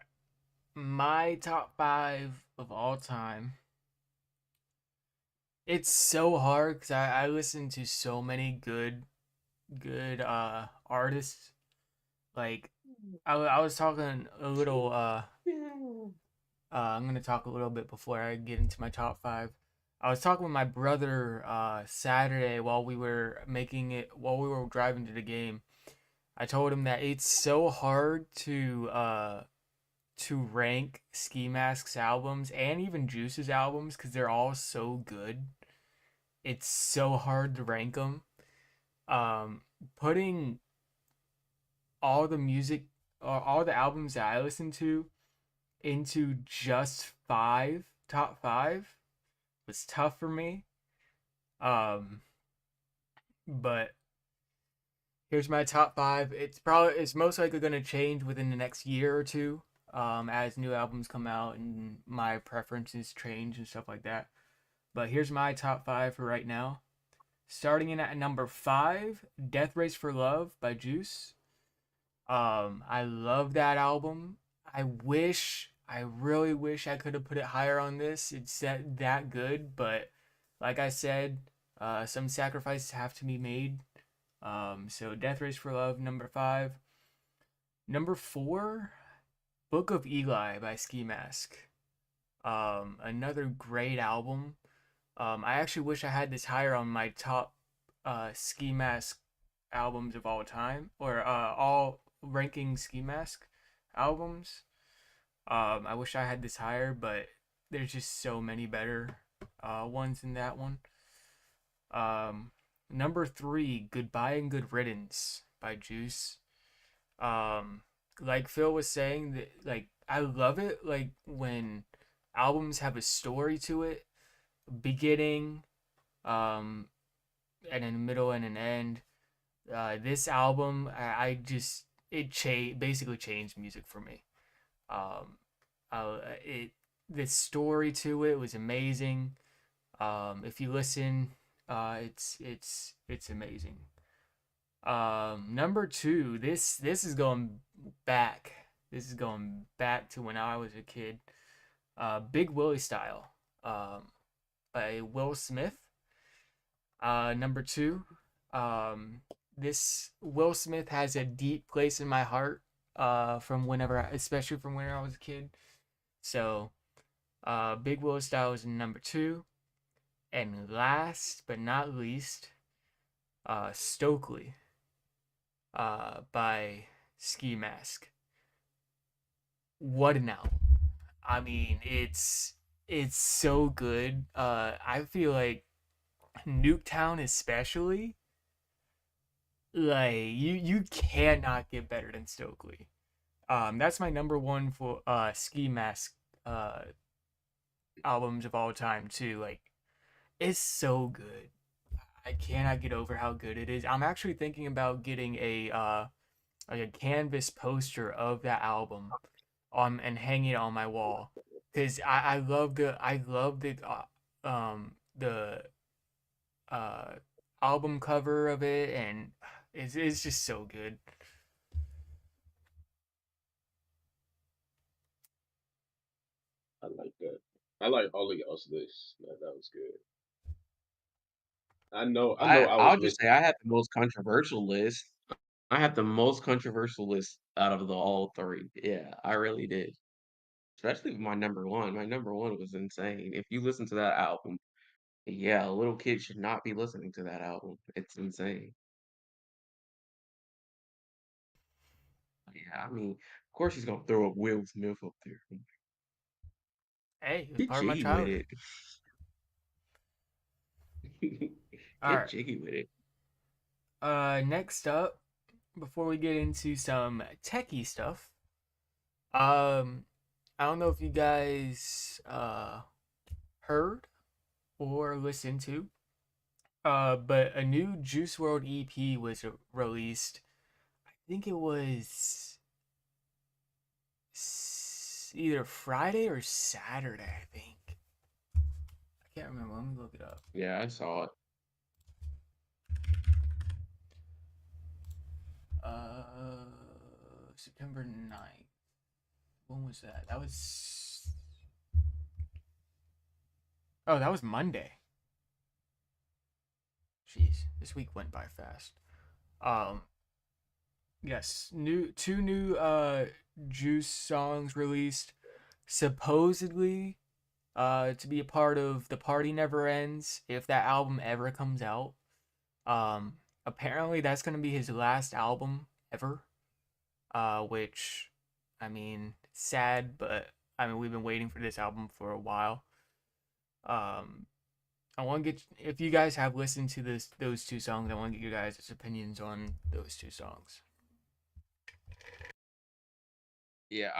[SPEAKER 1] My top 5 of all time. It's so hard because I listen to so many good artists. Like I was talking a little I'm gonna talk a little bit before I get into my top 5. I was talking with my brother Saturday while we were driving to the game. I told him that it's so hard to rank Ski Mask's albums and even Juice's albums because they're all so good. It's so hard to rank them. Um, Putting all the music, all the albums that I listen to into just top five, was tough for me. Um, but here's my top 5. It's most likely gonna change within the next year or two, as new albums come out and my preferences change and stuff like that. But here's my top 5 for right now. Starting in at number 5, Death Race for Love by Juice. I love that album. I really wish I could have put it higher on this. It's that good, but like I said, some sacrifices have to be made. So Death Race for Love, number 5. Number 4, Book of Eli by Ski Mask. Another great album. I actually wish I had this higher on my top Ski Mask albums of all time, or all ranking Ski Mask albums. I wish I had this higher, but there's just so many better ones than that one. Um, Number 3, Goodbye and Good Riddance by Juice. Um, like Phil was saying, that like I love it like when albums have a story to it, beginning, um, and a middle and an end. This album, I just basically changed music for me. Um, it The story to it was amazing. If you listen, it's amazing. Number 2, this is going back. This is going back to when I was a kid. Big Willie Style, by Will Smith. Number 2, um, this Will Smith has a deep place in my heart. Especially from when I was a kid. So, Big Willie Style is number 2, and last but not least, Stokely, by Ski Mask. what an album. I mean, it's so good. I feel like Nuketown especially, like you cannot get better than Stokely. That's my number one for Ski Mask uh albums of all time too. Like it's so good. I cannot get over how good it is. I'm actually thinking about getting a like a canvas poster of that album on and hanging it on my wall because I love the uh album cover of it, and it's just so good.
[SPEAKER 2] I like that. I like all of y'all's lists. That was good. I know I was
[SPEAKER 3] I'll just say
[SPEAKER 2] missing.
[SPEAKER 3] I have the most controversial list. I have the most controversial list out of the all three. Yeah, I really did. Especially with my number one. My number one was insane. If you listen to that album, yeah, a little kid should not be listening to that album. It's insane. Yeah, I mean, of course he's gonna throw up Will Smith up there.
[SPEAKER 1] Hey, it was
[SPEAKER 3] Get
[SPEAKER 1] part of my
[SPEAKER 3] jiggy with
[SPEAKER 1] childhood.
[SPEAKER 3] it.
[SPEAKER 1] All
[SPEAKER 3] Get
[SPEAKER 1] right.
[SPEAKER 3] jiggy with it.
[SPEAKER 1] Next up, before we get into some techie stuff, um, I don't know if you guys heard or listened to, but a new Juice World EP was released. I think it was either Friday or Saturday. I think I can't remember. Let me look it up.
[SPEAKER 3] Yeah, I saw it.
[SPEAKER 1] Uh, September 9th. When was that? That was that was Monday. Jeez, this week went by fast. Um, yes, two new Juice songs released, supposedly to be a part of The Party Never Ends if that album ever comes out. Um, Apparently that's gonna be his last album ever. Which, I mean, sad, but I mean we've been waiting for this album for a while. Um, I want to get if you guys have listened to those two songs, I want to get your guys' opinions on those two songs.
[SPEAKER 3] Yeah,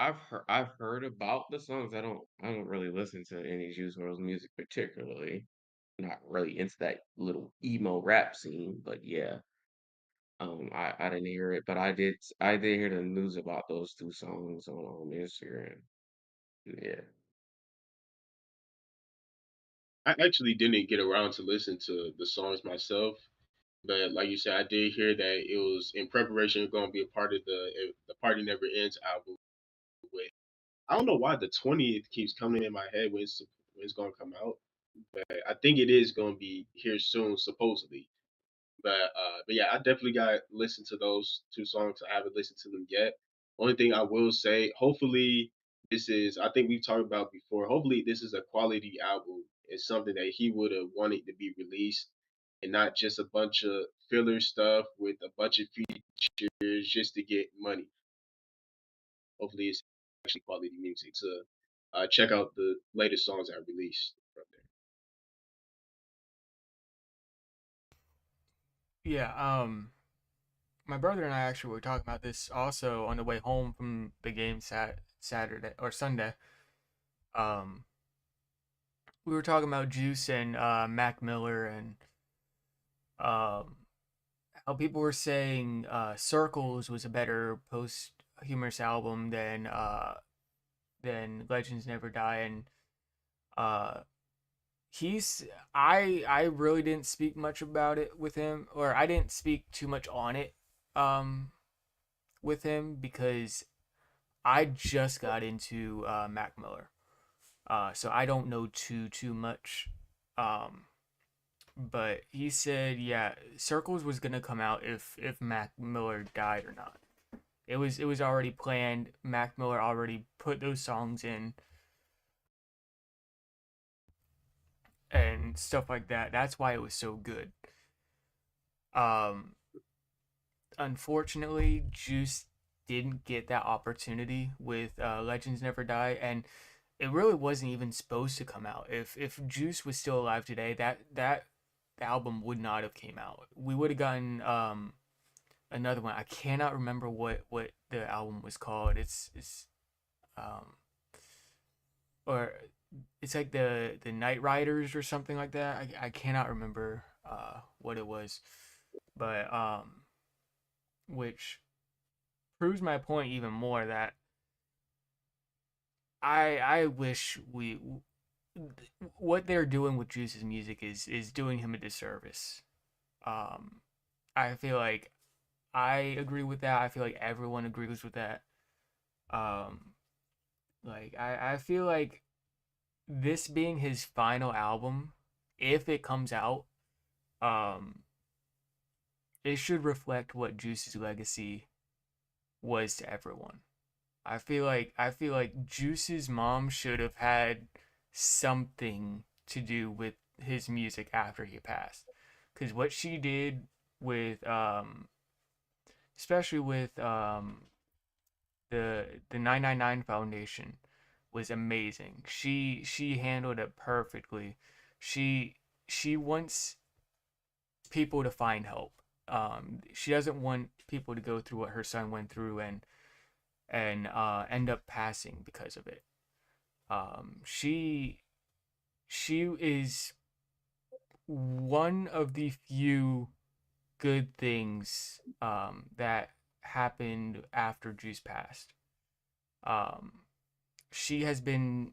[SPEAKER 3] I've heard about the songs. I don't really listen to any Juice WRLD's music particularly. Not really into that little emo rap scene, but yeah. I didn't hear it, but I did hear the news about those two songs on Instagram. Yeah.
[SPEAKER 2] I actually didn't get around to listen to the songs myself, but like you said, I did hear that it was in preparation going to be a part of the Party Never Ends album. With I don't know why the 20th keeps coming in my head when it's going to come out, but I think it is going to be here soon, supposedly. But yeah, I definitely got to listen to those two songs. I haven't listened to them yet. Only thing I will say, hopefully, this is. I think we've talked about before. Hopefully, this is a quality album. It's something that he would have wanted to be released, and not just a bunch of filler stuff with a bunch of features just to get money. Hopefully, it's actually quality music. So, check out the latest songs I released from there.
[SPEAKER 1] Yeah, my brother and I actually were talking about this also on the way home from the game Saturday or Sunday. Um, we were talking about Juice and Mac Miller and um how people were saying Circles was a better posthumous album than Legends Never Die, and uh he's I really didn't speak much about it with him, or I didn't speak too much on it um with him because I just got into Mac Miller. So I don't know too much. Um but he said yeah, Circles was gonna come out if Mac Miller died or not. It was already planned. Mac Miller already put those songs in and stuff like that. That's why it was so good. Um Unfortunately, Juice didn't get that opportunity with Legends Never Die, and it really wasn't even supposed to come out. If Juice was still alive today, that album would not have came out. We would have gotten another one. I cannot remember what the album was called. It's um or it's like the Night Riders or something like that. I cannot remember what it was, but which proves my point even more that I wish we what they're doing with Juice's music is doing him a disservice. Um, I feel like I agree with that. I feel like everyone agrees with that. Um, like I feel like this being his final album, if it comes out, um, it should reflect what Juice's legacy was to everyone. I feel like Juice's mom should have had something to do with his music after he passed. Cause what she did with especially with the 999 Foundation was amazing. She handled it perfectly. She she wants people to find help. She doesn't want people to go through what her son went through and end up passing because of it. She is one of the few good things that happened after Juice passed. Um, she has been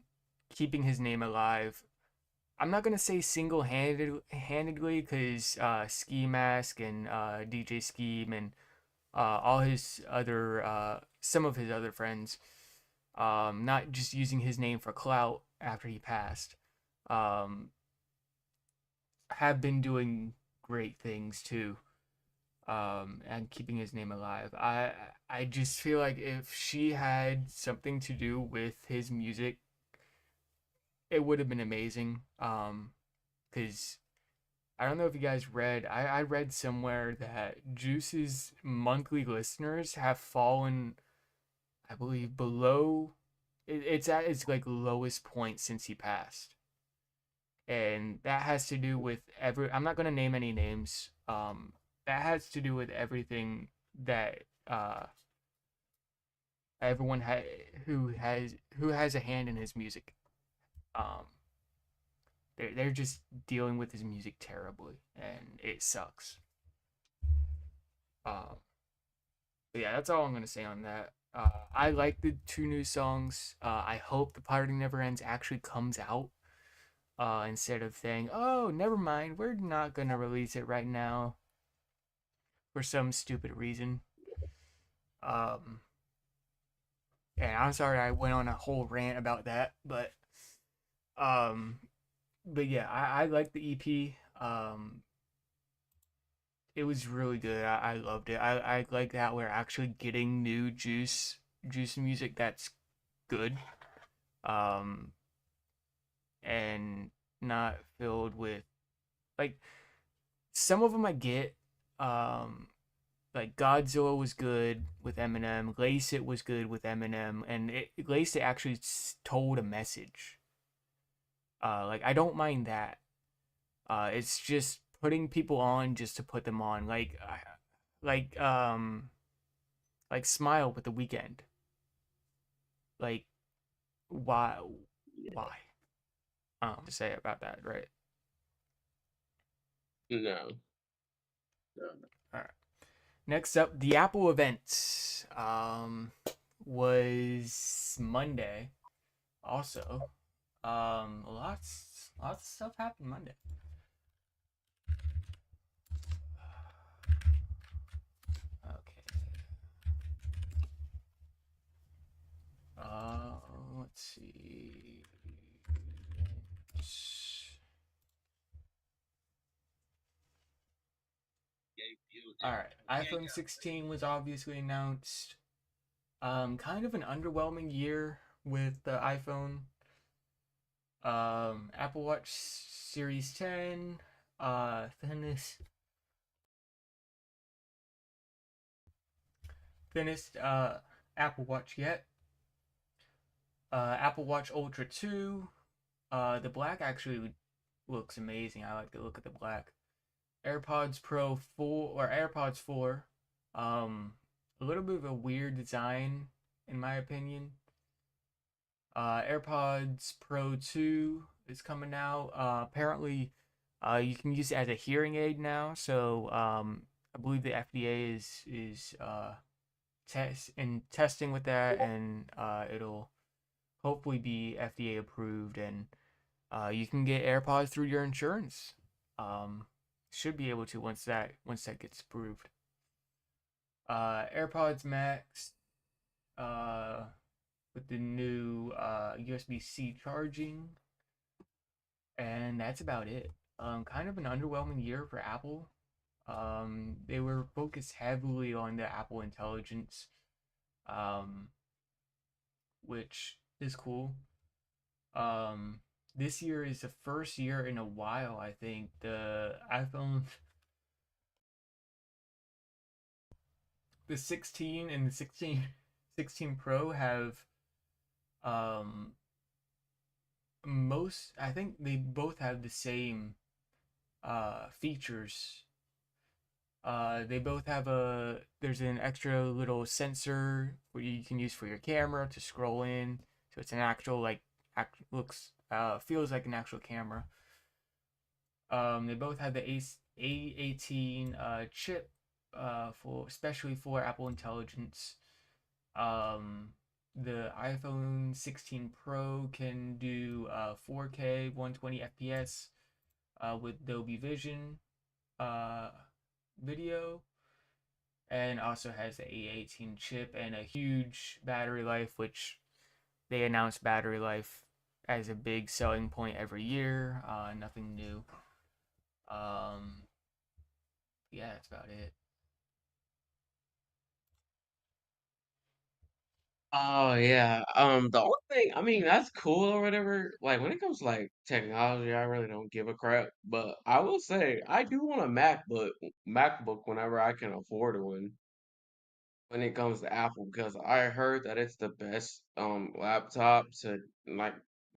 [SPEAKER 1] keeping his name alive. I'm not gonna say handedly because Ski Mask and DJ Scheme and all his other some of his other friends, not just using his name for clout after he passed, um, have been doing great things too, and keeping his name alive. I just feel like if she had something to do with his music, it would have been amazing. Because I don't know if you guys read. I read somewhere that Juice's monthly listeners have fallen, I believe, below. It's at its like lowest point since he passed, and that has to do with every. I'm not gonna name any names. That has to do with everything that everyone who has a hand in his music. Um, they're just dealing with his music terribly, and it sucks. Um, but yeah, that's all I'm gonna say on that. I like the two new songs. I hope the Party Never Ends actually comes out. Instead of saying, "Oh, never mind, we're not gonna release it right now for some stupid reason." Um, and I'm sorry I went on a whole rant about that, um, but yeah, I like the EP. It was really good. I loved it. I like that we're actually getting new Juice music that's good. Um, and not filled with like some of them I get. Um, like Godzilla was good with Eminem. Lace It was good with Eminem, and Lace It actually told a message. Like I don't mind that. It's just putting people on just to put them on. Like like Smile with The Weekend. Like why why? I don't know what to say about that, right?
[SPEAKER 3] No.
[SPEAKER 2] No,
[SPEAKER 1] All right. Next up, the Apple event was Monday. Also, lots of stuff happened Monday. Okay. Let's see. All right, iPhone 16 was obviously announced. Kind of an underwhelming year with the iPhone. Apple Watch Series 10. Fitness finished Apple Watch yet. Apple Watch Ultra 2. The black actually looks amazing. I like the look of the black. AirPods Pro 4 or AirPods 4. A little bit of a weird design in my opinion. AirPods Pro 2 is coming out. Apparently, you can use it as a hearing aid now. So I believe the FDA is testing with that, and it'll hopefully be FDA approved, and you can get AirPods through your insurance. Should be able to once that gets approved. AirPods Max with the new USB-C charging, and that's about it. Kind of an underwhelming year for Apple. They were focused heavily on the Apple Intelligence, which is cool. This year is the first year in a while, I think, the iPhone, the 16 and the 16 Pro have I think they both have the same features. They both have there's an extra little sensor where you can use for your camera to scroll in, so it's an actual feels like an actual camera. They both have the A18 chip, especially for Apple Intelligence. The iPhone 16 Pro can do 4K 120 FPS with Dolby Vision video, and also has the A18 chip and a huge battery life, which they announce battery life as a big selling point every year. Nothing new. Yeah, that's about it.
[SPEAKER 3] Oh yeah. The only thing, I mean, that's cool or whatever. Like when it comes to like technology, I really don't give a crap. But I will say I do want a MacBook whenever I can afford one when it comes to Apple because I heard that it's the best laptop to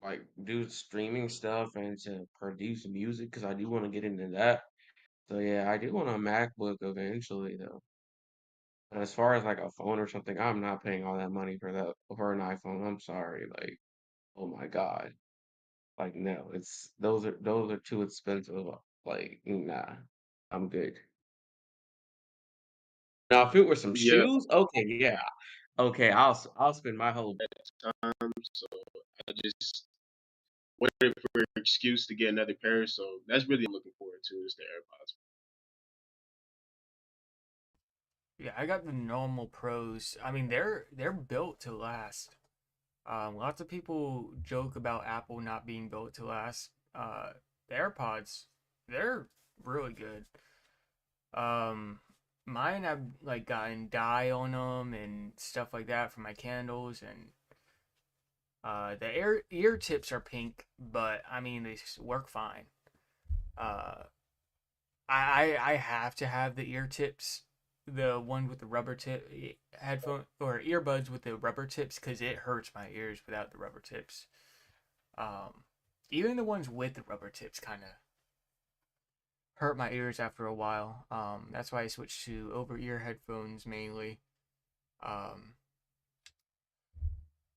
[SPEAKER 3] like do streaming stuff and to produce music because I do want to get into that. So yeah, I do want a MacBook eventually though. But as far as like a phone or something, I'm not paying all that money for an iPhone. I'm sorry. Like, oh my God. Like no, it's those are too expensive. Like, nah. I'm good. Now if it were some
[SPEAKER 2] Yeah,
[SPEAKER 3] shoes, okay, yeah. Okay, I'll spend my whole
[SPEAKER 2] so I just waited for an excuse to get another pair. So that's really what I'm looking forward to is the AirPods.
[SPEAKER 1] Yeah, I got the normal Pros. I mean, they're built to last. Lots of people joke about Apple not being built to last. The AirPods, they're really good. Um, Mine have like gotten dye on them and stuff like that for my candles, and the ear tips are pink, but I mean they work fine. Uh, I have to have the ear tips, the one with the rubber tip headphone or earbuds with the rubber tips, because it hurts my ears without the rubber tips. Um, Even the ones with the rubber tips kind of hurt my ears after a while. That's why I switched to over ear headphones mainly. Um,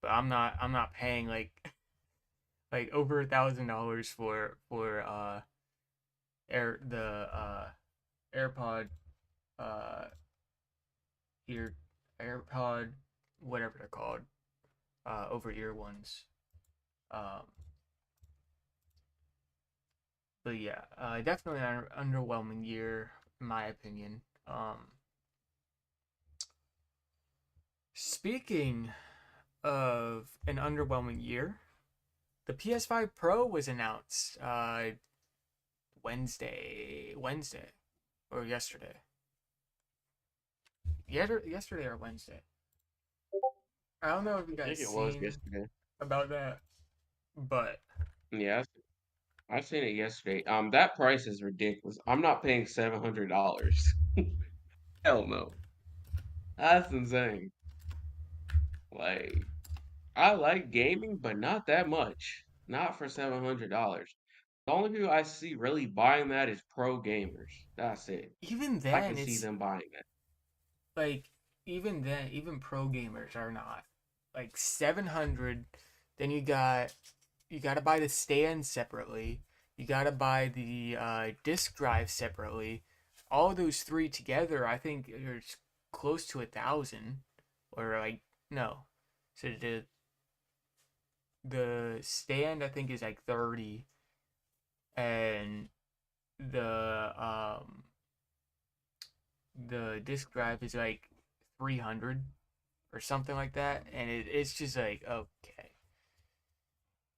[SPEAKER 1] but I'm not paying like over $1,000 for the AirPod uh ear AirPod whatever they're called, over ear ones. Um, but yeah, definitely an underwhelming year in my opinion. Speaking of an underwhelming year, the PS5 Pro was announced Wednesday or yesterday. Yesterday or Wednesday. I don't know if you
[SPEAKER 3] I
[SPEAKER 1] guys
[SPEAKER 3] think it was
[SPEAKER 1] seen
[SPEAKER 3] yesterday.
[SPEAKER 1] about that, but
[SPEAKER 3] Yeah, I seen it yesterday. That price is ridiculous. I'm not paying $700. Hell no. That's insane. Like, I like gaming, but not that much. Not for $700. The only people I see really buying that is pro gamers. That's it.
[SPEAKER 1] Even
[SPEAKER 3] I can
[SPEAKER 1] then,
[SPEAKER 3] see
[SPEAKER 1] it's
[SPEAKER 3] them buying that.
[SPEAKER 1] like even then, even pro gamers are not like 700. Then you got to buy the stand separately. You got to buy the disk drive separately. All those three together, I think, are close to 1,000, or like no. So the stand I think is like 30, and the disk drive is like 300 or something like that, and it's just like okay,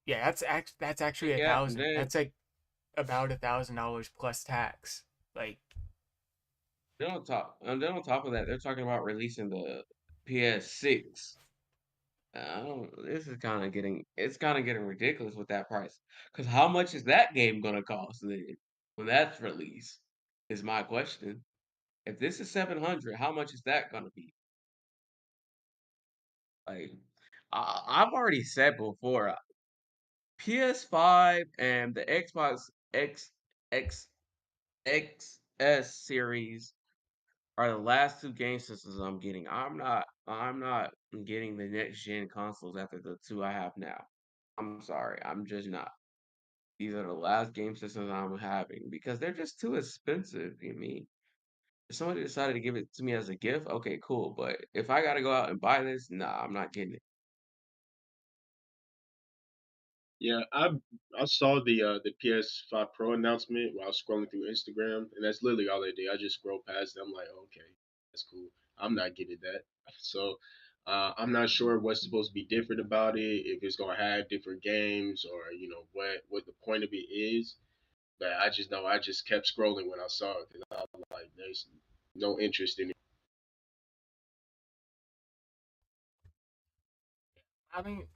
[SPEAKER 1] yeah, that's actually a
[SPEAKER 3] Yeah, and
[SPEAKER 1] thousand.
[SPEAKER 3] then
[SPEAKER 1] That's like about $1,000 plus tax. Like,
[SPEAKER 3] then on top of that, they're talking about releasing the PS6. This is kind of getting ridiculous with that price. Because how much is that game gonna cost then when that's released? Is my question. If this is 700, how much is that gonna be? Like, I've already said before, PS5 and the Xbox X XS series are the last two game systems I'm getting. I'm not getting the next gen consoles after the two I have now. I'm sorry, I'm just not. These are the last game systems I'm having because they're just too expensive. I mean, if somebody decided to give it to me as a gift, okay, cool. But if I gotta go out and buy this, nah, I'm not getting it.
[SPEAKER 2] Yeah, I saw the PS5 Pro announcement while I was scrolling through Instagram, and that's literally all I did. I just scrolled past it. I'm like, okay, that's cool. I'm not getting that. So I'm not sure what's supposed to be different about it. If it's gonna have different games, or what the point of it is. But I just know I just kept scrolling when I saw it because I was like, there's no interest in it.
[SPEAKER 1] I mean,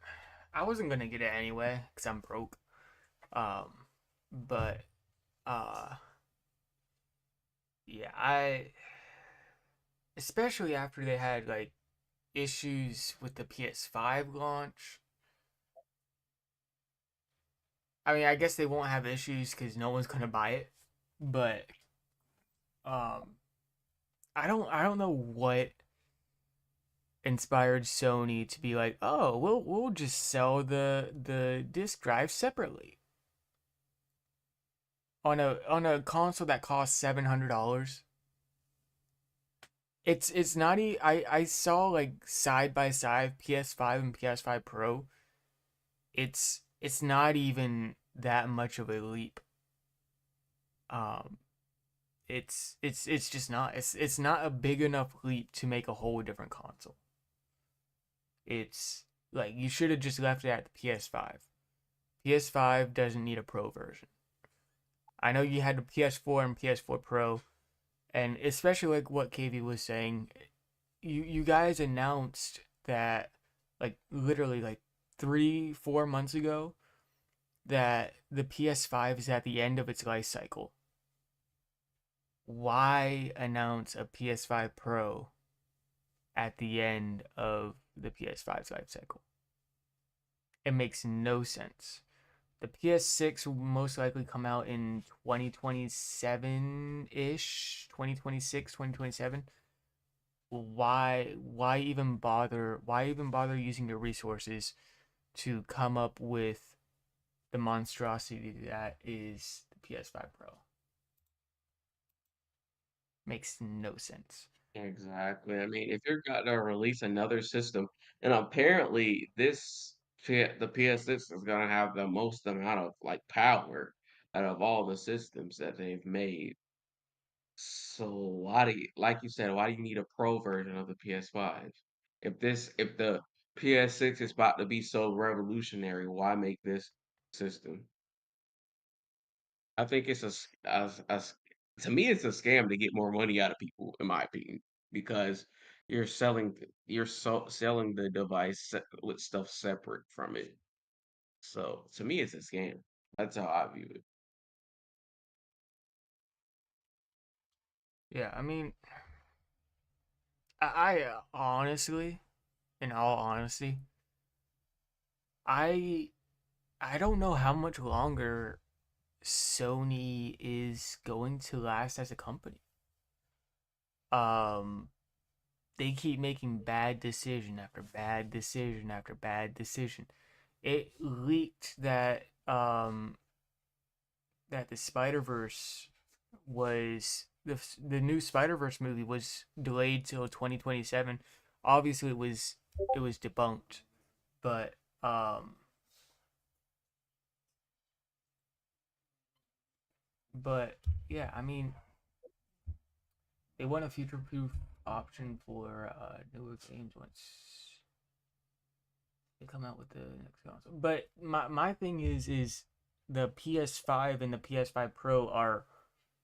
[SPEAKER 1] I wasn't gonna get it anyway because I'm broke. Um, but uh, yeah, I especially after they had like issues with the PS5 launch. I mean, I guess they won't have issues because no one's gonna buy it. But um, I don't know what inspired Sony to be like, oh, we'll just sell the disc drive separately on a console that costs $700. It's not I saw like side by side PS5 and PS5 Pro. It's not even that much of a leap. Um, it's just not. It's not a big enough leap to make a whole different console. It's like you should have just left it at the PS5. PS5 doesn't need a Pro version. I know you had the PS4 and PS4 Pro, and especially like what KV was saying, you guys announced that like literally like 3 4 months ago that the PS5 is at the end of its life cycle. Why announce a PS5 Pro at the end of the PS5's life cycle? It makes no sense. The PS6 will most likely come out in 2027 ish, 2026, 2027. Why even bother using the resources to come up with the monstrosity that is the PS5 Pro? Makes no sense.
[SPEAKER 3] Exactly. I mean, if you're gonna release another system, and apparently the PS6 is gonna have the most amount of like power out of all the systems that they've made. So like you said, why do you need a pro version of the PS5? If the PS6 is about to be so revolutionary, why make this system? I think it's to me it's a scam to get more money out of people, in my opinion, because selling the device with stuff separate from it. So to me, it's a scam. That's how I view it.
[SPEAKER 1] Yeah, I mean, I honestly, in all honesty, I I don't know how much longer Sony is going to last as a company. Um, they keep making bad decision after bad decision after bad decision. It leaked that the Spider Verse was the new Spider Verse movie was delayed till 2027. Obviously, it was debunked, but um, but yeah, I mean, they want a future proof option for newer games once they come out with the next console. But my thing is the PS5 and the PS5 Pro are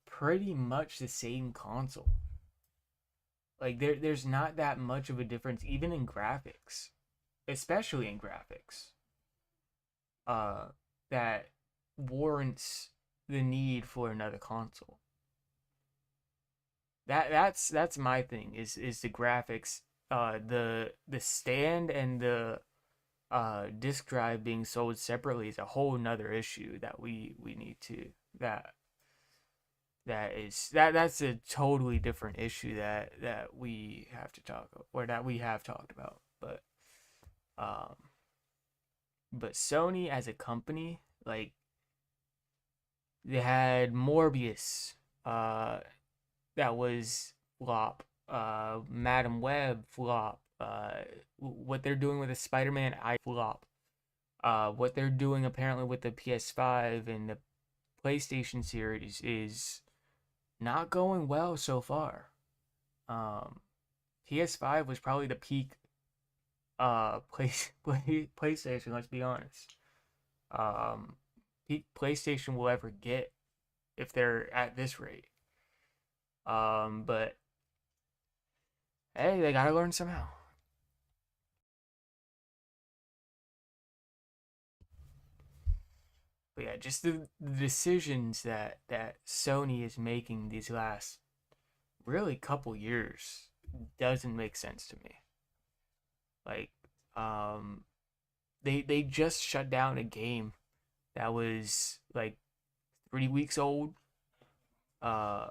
[SPEAKER 1] pretty much the same console. Like there's not that much of a difference even in graphics, especially in graphics. Uh that warrants the need for another console. That's my thing is the graphics. The stand and the disk drive being sold separately is a whole nother issue that we need to that that's a totally different issue that we have to talk or that we have talked about. Um but Sony as a company, like they had Morbius, uh that was flop. Madam Web flop. What they're doing with the Spider-Man I flop. What they're doing apparently with the PS5 and the PlayStation series is not going well so far. Um, PS5 was probably the peak PlayStation, let's be honest. Um, Peak PlayStation will ever get if they're at this rate. But hey, they gotta learn somehow. But yeah, just the decisions that Sony is making these last really couple years doesn't make sense to me. Like, um, they just shut down a game that was like 3 weeks old. Uh,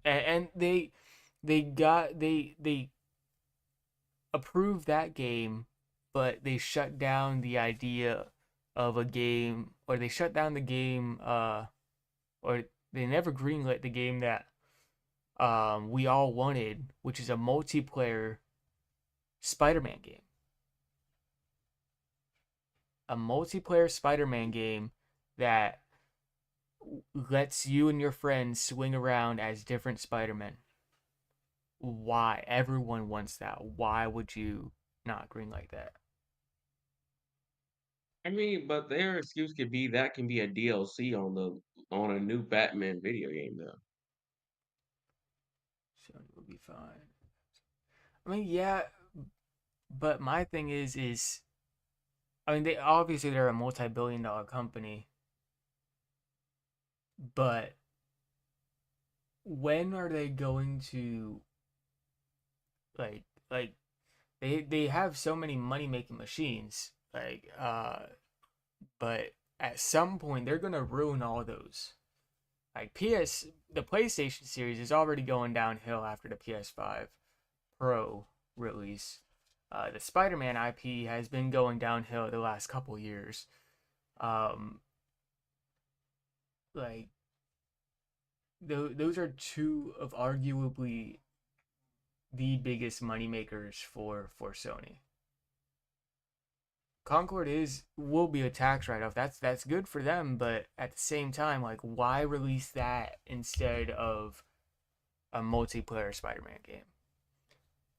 [SPEAKER 1] and they approved that game, but they shut down the idea of a game, or they shut down the game, or they never greenlit the game that we all wanted, which is a multiplayer Spider-Man game. A multiplayer Spider-Man game that lets you and your friends swing around as different Spider-Men. Why? Everyone wants that. Why would you not green like that?
[SPEAKER 3] I mean, but their excuse could be that can be a DLC on a new Batman video game though.
[SPEAKER 1] Sony will be fine. I mean, yeah, but my thing is I mean, they're a multi-billion-dollar company, but when are they going to like like they have so many money-making machines, but at some point they're gonna ruin all those. Like the PlayStation series is already going downhill after the PS5 Pro release. The Spider-Man IP has been going downhill the last couple years. Um, like those are two of arguably the biggest money makers for Sony. Concord is will be a tax write-off. That's good for them, but at the same time, like why release that instead of a multiplayer Spider-Man game?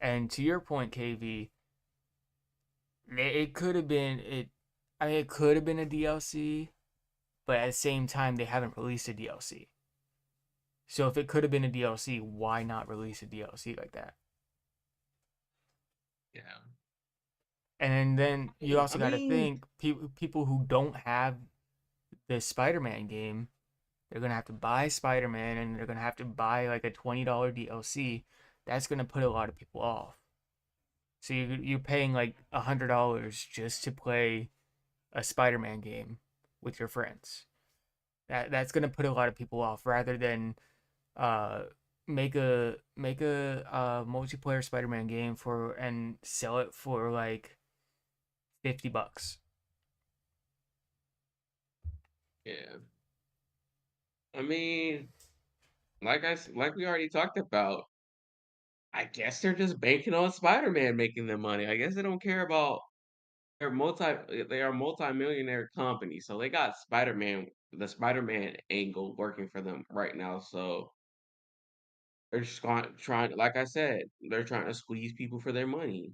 [SPEAKER 1] And to your point, KV, it could have been it. I mean, it could have been a DLC, but at the same time, they haven't released a DLC. So if it could have been a DLC, why not release a DLC like that?
[SPEAKER 3] Yeah.
[SPEAKER 1] And then you
[SPEAKER 3] I
[SPEAKER 1] also got to
[SPEAKER 3] mean,
[SPEAKER 1] think people who don't have the Spider-Man game, they're gonna have to buy Spider-Man and they're gonna have to buy like a $20 DLC. That's gonna put a lot of people off. So you're paying like $100 just to play a Spider-Man game with your friends. That's gonna put a lot of people off rather than uh make a multiplayer Spider-Man game for and sell it for like $50.
[SPEAKER 3] Yeah. I mean, like we already talked about, I guess they're just banking on Spider-Man making them money. I guess they don't care about they are a multi-millionaire company, so they got the Spider-Man angle working for them right now. So they're just trying, like I said, they're trying to squeeze people for their money.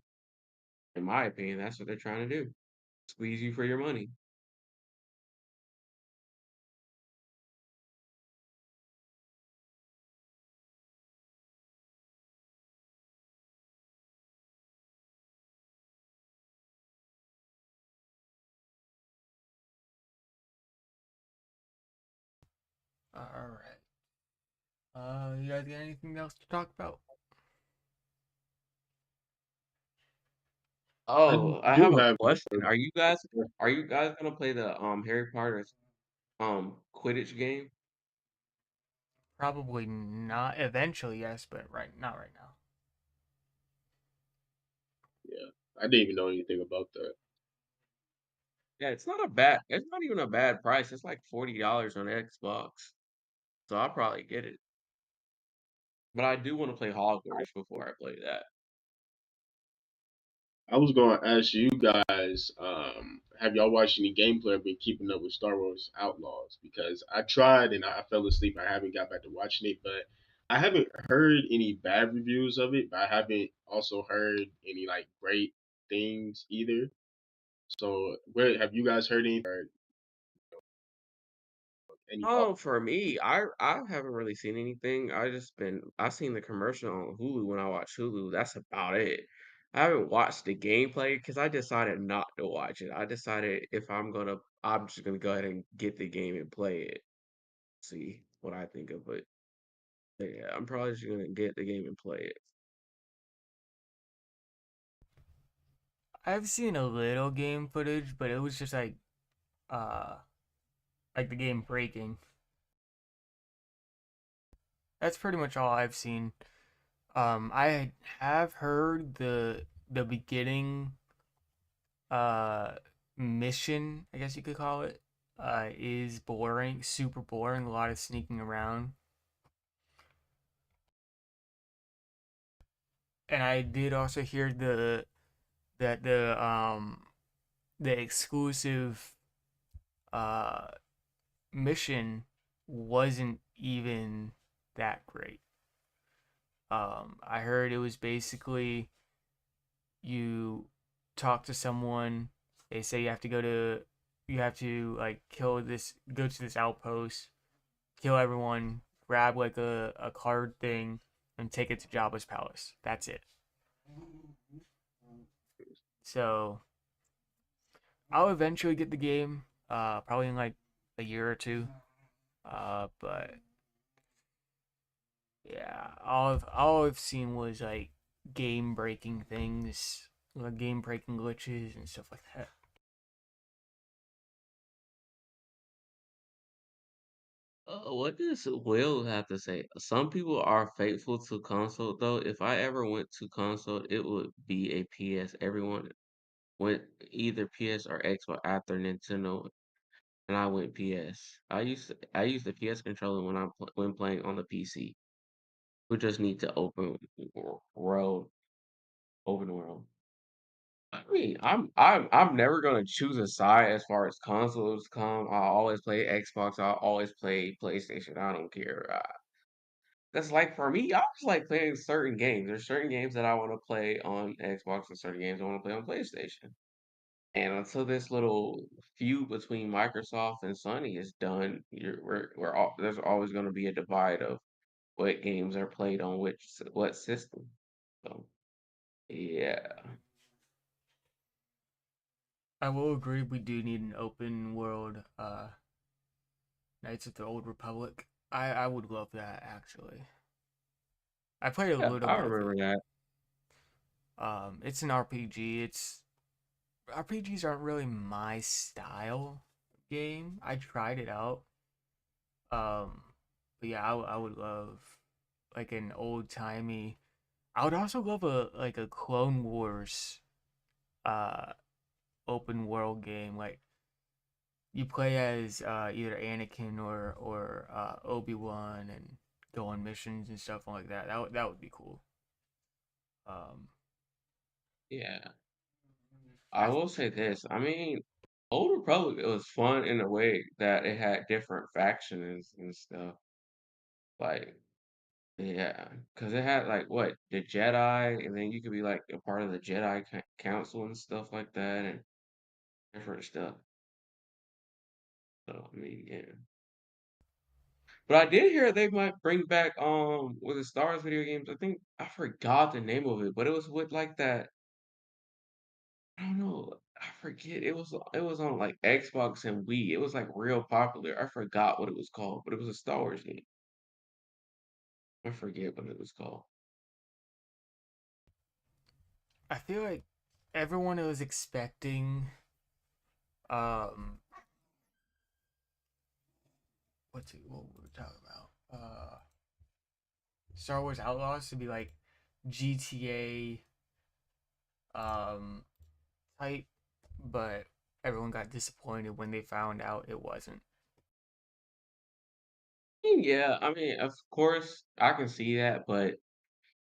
[SPEAKER 3] In my opinion, that's what they're trying to do. Squeeze you for your money.
[SPEAKER 1] All right. You guys got anything else to talk about?
[SPEAKER 2] I
[SPEAKER 3] Oh, I have
[SPEAKER 2] do
[SPEAKER 3] a
[SPEAKER 2] have.
[SPEAKER 3] question. Are you guys gonna play the Harry Potter Quidditch game?
[SPEAKER 1] Probably not. Eventually, yes, but not right now.
[SPEAKER 2] Yeah, I didn't even know anything about that.
[SPEAKER 3] Yeah, it's not even a bad price. It's like $40 on Xbox. So I'll probably get it. But I do want to play Hogwarts before I play that.
[SPEAKER 2] I was going to ask you guys, have y'all watched any gameplay or been keeping up with Star Wars Outlaws? Because I tried and I fell asleep. I haven't got back to watching it, but I haven't heard any bad reviews of it. But I haven't also heard any like great things either. So, where have you guys heard any or any thoughts?
[SPEAKER 3] Oh, for me, I haven't really seen anything. I seen the commercial on Hulu when I watch Hulu. That's about it. I haven't watched the gameplay because I decided not to watch it. I decided I'm just gonna go ahead and get the game and play it. See what I think of it. But yeah, I'm probably just gonna get the game and play it.
[SPEAKER 1] I've seen a little game footage, but it was just uh like the game breaking. That's pretty much all I've seen. I have heard the beginning uh mission, I guess you could call it, is boring, super boring, a lot of sneaking around. And I did also hear that the exclusive uh mission wasn't even that great. I heard it was basically you talk to someone, they say you have to like go to this outpost, kill everyone, grab like a card thing, and take it to Jabba's palace. That's it. So I'll eventually get the game, probably in like a year or two. But yeah, all I've seen was like game breaking things, like game breaking glitches and stuff like that.
[SPEAKER 3] What does Will have to say? Some people are faithful to console, though. If I ever went to console, it would be a PS. Everyone went either PS or Xbox after Nintendo, and I went PS. I use the PS controller when playing on the PC. We just need to world, open world. I mean, I'm never gonna choose a side as far as consoles come. I always play Xbox. I always play PlayStation. I don't care. That's like for me, I just like playing certain games. There's certain games that I want to play on Xbox and certain games I want to play on PlayStation. And until this little feud between Microsoft and Sony is done, there's always going to be a divide of what games are played on what system. So yeah,
[SPEAKER 1] I will agree we do need an open world Knights of the Old Republic. I would love that actually. I played a
[SPEAKER 3] Yeah,
[SPEAKER 1] little
[SPEAKER 3] I
[SPEAKER 1] bit of
[SPEAKER 3] remember
[SPEAKER 1] it.
[SPEAKER 3] that.
[SPEAKER 1] It's an RPG. RPGs aren't really my style game. I tried it out. Um, but yeah, I would love like an old timey. I would also love a Clone Wars uh open world game. Like you play as either Anakin or Obi-Wan and go on missions and stuff like that. That would be cool. Um,
[SPEAKER 3] Yeah. I
[SPEAKER 1] I
[SPEAKER 3] will say this. I mean, Old Republic, it was fun in a way that it had different factions and stuff. Like, yeah, because it had like what the Jedi, and then you could be like a part of the Jedi Council and stuff like that, and different stuff. So I mean, yeah. But I did hear they might bring back with the Star Wars video games. I think I forgot the name of it, but it was with like that. I don't know. I forget. It was on like Xbox and Wii. It was like real popular. I forgot what it was called, but it was a Star Wars game. I forget what it was called.
[SPEAKER 1] I feel like everyone was expecting um what we were talking about Star Wars Outlaws to be like GTA um type, but everyone got disappointed when they found out it wasn't.
[SPEAKER 3] Yeah, I mean, of course, I can see that, but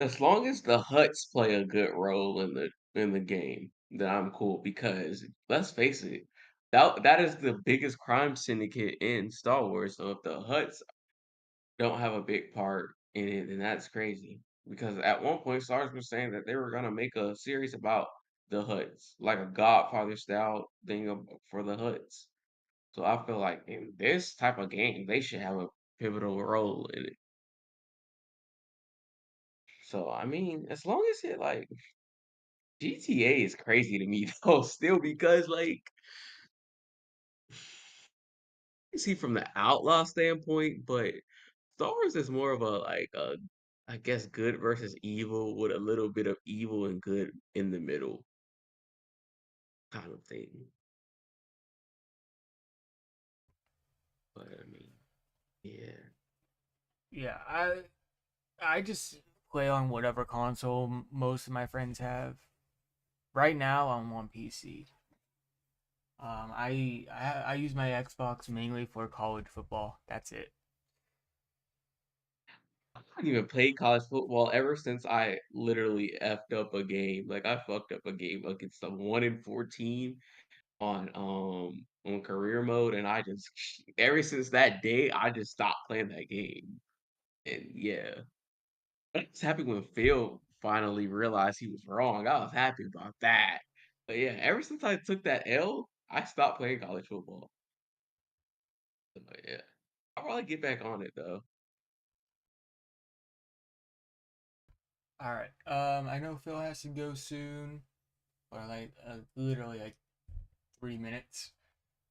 [SPEAKER 3] as long as the Huts play a good role in the game, then I'm cool because let's face it, that is the biggest crime syndicate in Star Wars. So if the Huts don't have a big part in it, then that's crazy. Because at one point, Star Wars was saying that they were gonna make a series about the Huts, like a Godfather style thing for the Huts. So I feel like in this type of game, they should have a pivotal role in it. So I mean, as long as it like GTA is crazy to me though, still because like you see from the outlaw standpoint, but Star Wars is more of a like a I guess good versus evil with a little bit of evil and good in the middle kind of thing. But I mean, yeah.
[SPEAKER 1] Yeah, I just play on whatever console most of my friends have. Right now, I'm on PC. I use my Xbox mainly for college football. That's it.
[SPEAKER 3] I haven't even played college football ever since I literally effed up a game. Like I fucked up a game against a 1-14 on career mode, and I just ever since that day I just stopped playing that game. And yeah, I was happy when Phil finally realized he was wrong. I was happy about that. But yeah, ever since I took that L, I stopped playing college football. But yeah, I'll probably get back on it though.
[SPEAKER 1] All right. I know Phil has to go soon, or like literally like 3 minutes.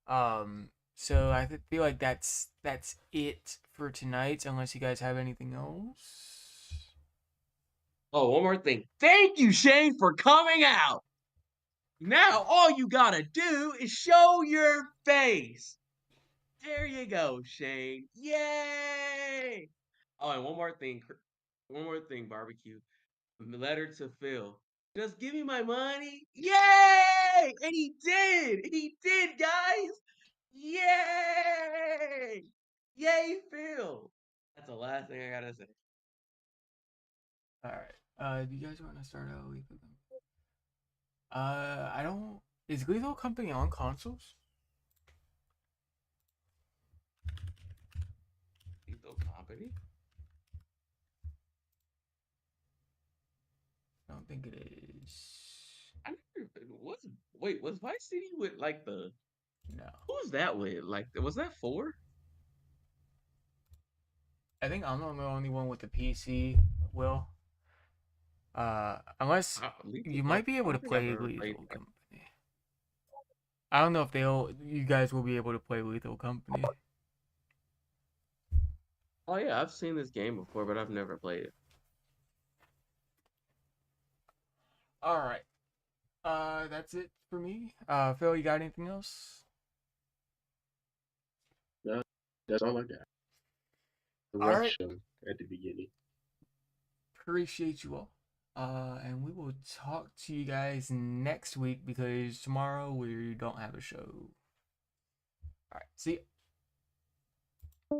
[SPEAKER 1] So feel like that's it for tonight, unless you guys have anything else.
[SPEAKER 3] Oh, one more thing. Thank you, Shane, for coming out. Now all you gotta do is show your face. There you go, Shane. Yay! Oh, and one more thing. One more thing, barbecue. Letter to Phil. Just give me my money. Yay! And he did. He did, guys. Yay! Yay, Phil. That's the last thing I gotta say.
[SPEAKER 1] All right. Do you guys want to start out with them? I don't. Is Lethal Company on consoles?
[SPEAKER 3] Lethal Company?
[SPEAKER 1] I don't think it is.
[SPEAKER 3] I never was. Wait, was Vice City with like the?
[SPEAKER 1] No.
[SPEAKER 3] Who's that with? Like, was that 4?
[SPEAKER 1] I think I'm the only one with the PC. Will. Unless
[SPEAKER 3] Lethal
[SPEAKER 1] you might
[SPEAKER 3] Company.
[SPEAKER 1] be
[SPEAKER 3] I
[SPEAKER 1] able to
[SPEAKER 3] don't think I've
[SPEAKER 1] play
[SPEAKER 3] ever played
[SPEAKER 1] Lethal
[SPEAKER 3] that.
[SPEAKER 1] Company. I don't know if you guys will be able to play Lethal Company.
[SPEAKER 3] Oh yeah, I've seen this game before, but I've never played it.
[SPEAKER 1] All right. That's it for me. Phil, you got anything else?
[SPEAKER 2] No, that's all I got. A
[SPEAKER 1] All
[SPEAKER 2] rough
[SPEAKER 1] right.
[SPEAKER 2] show at the beginning.
[SPEAKER 1] Appreciate you all. And we will talk to you guys next week because tomorrow we don't have a show. All right. See ya.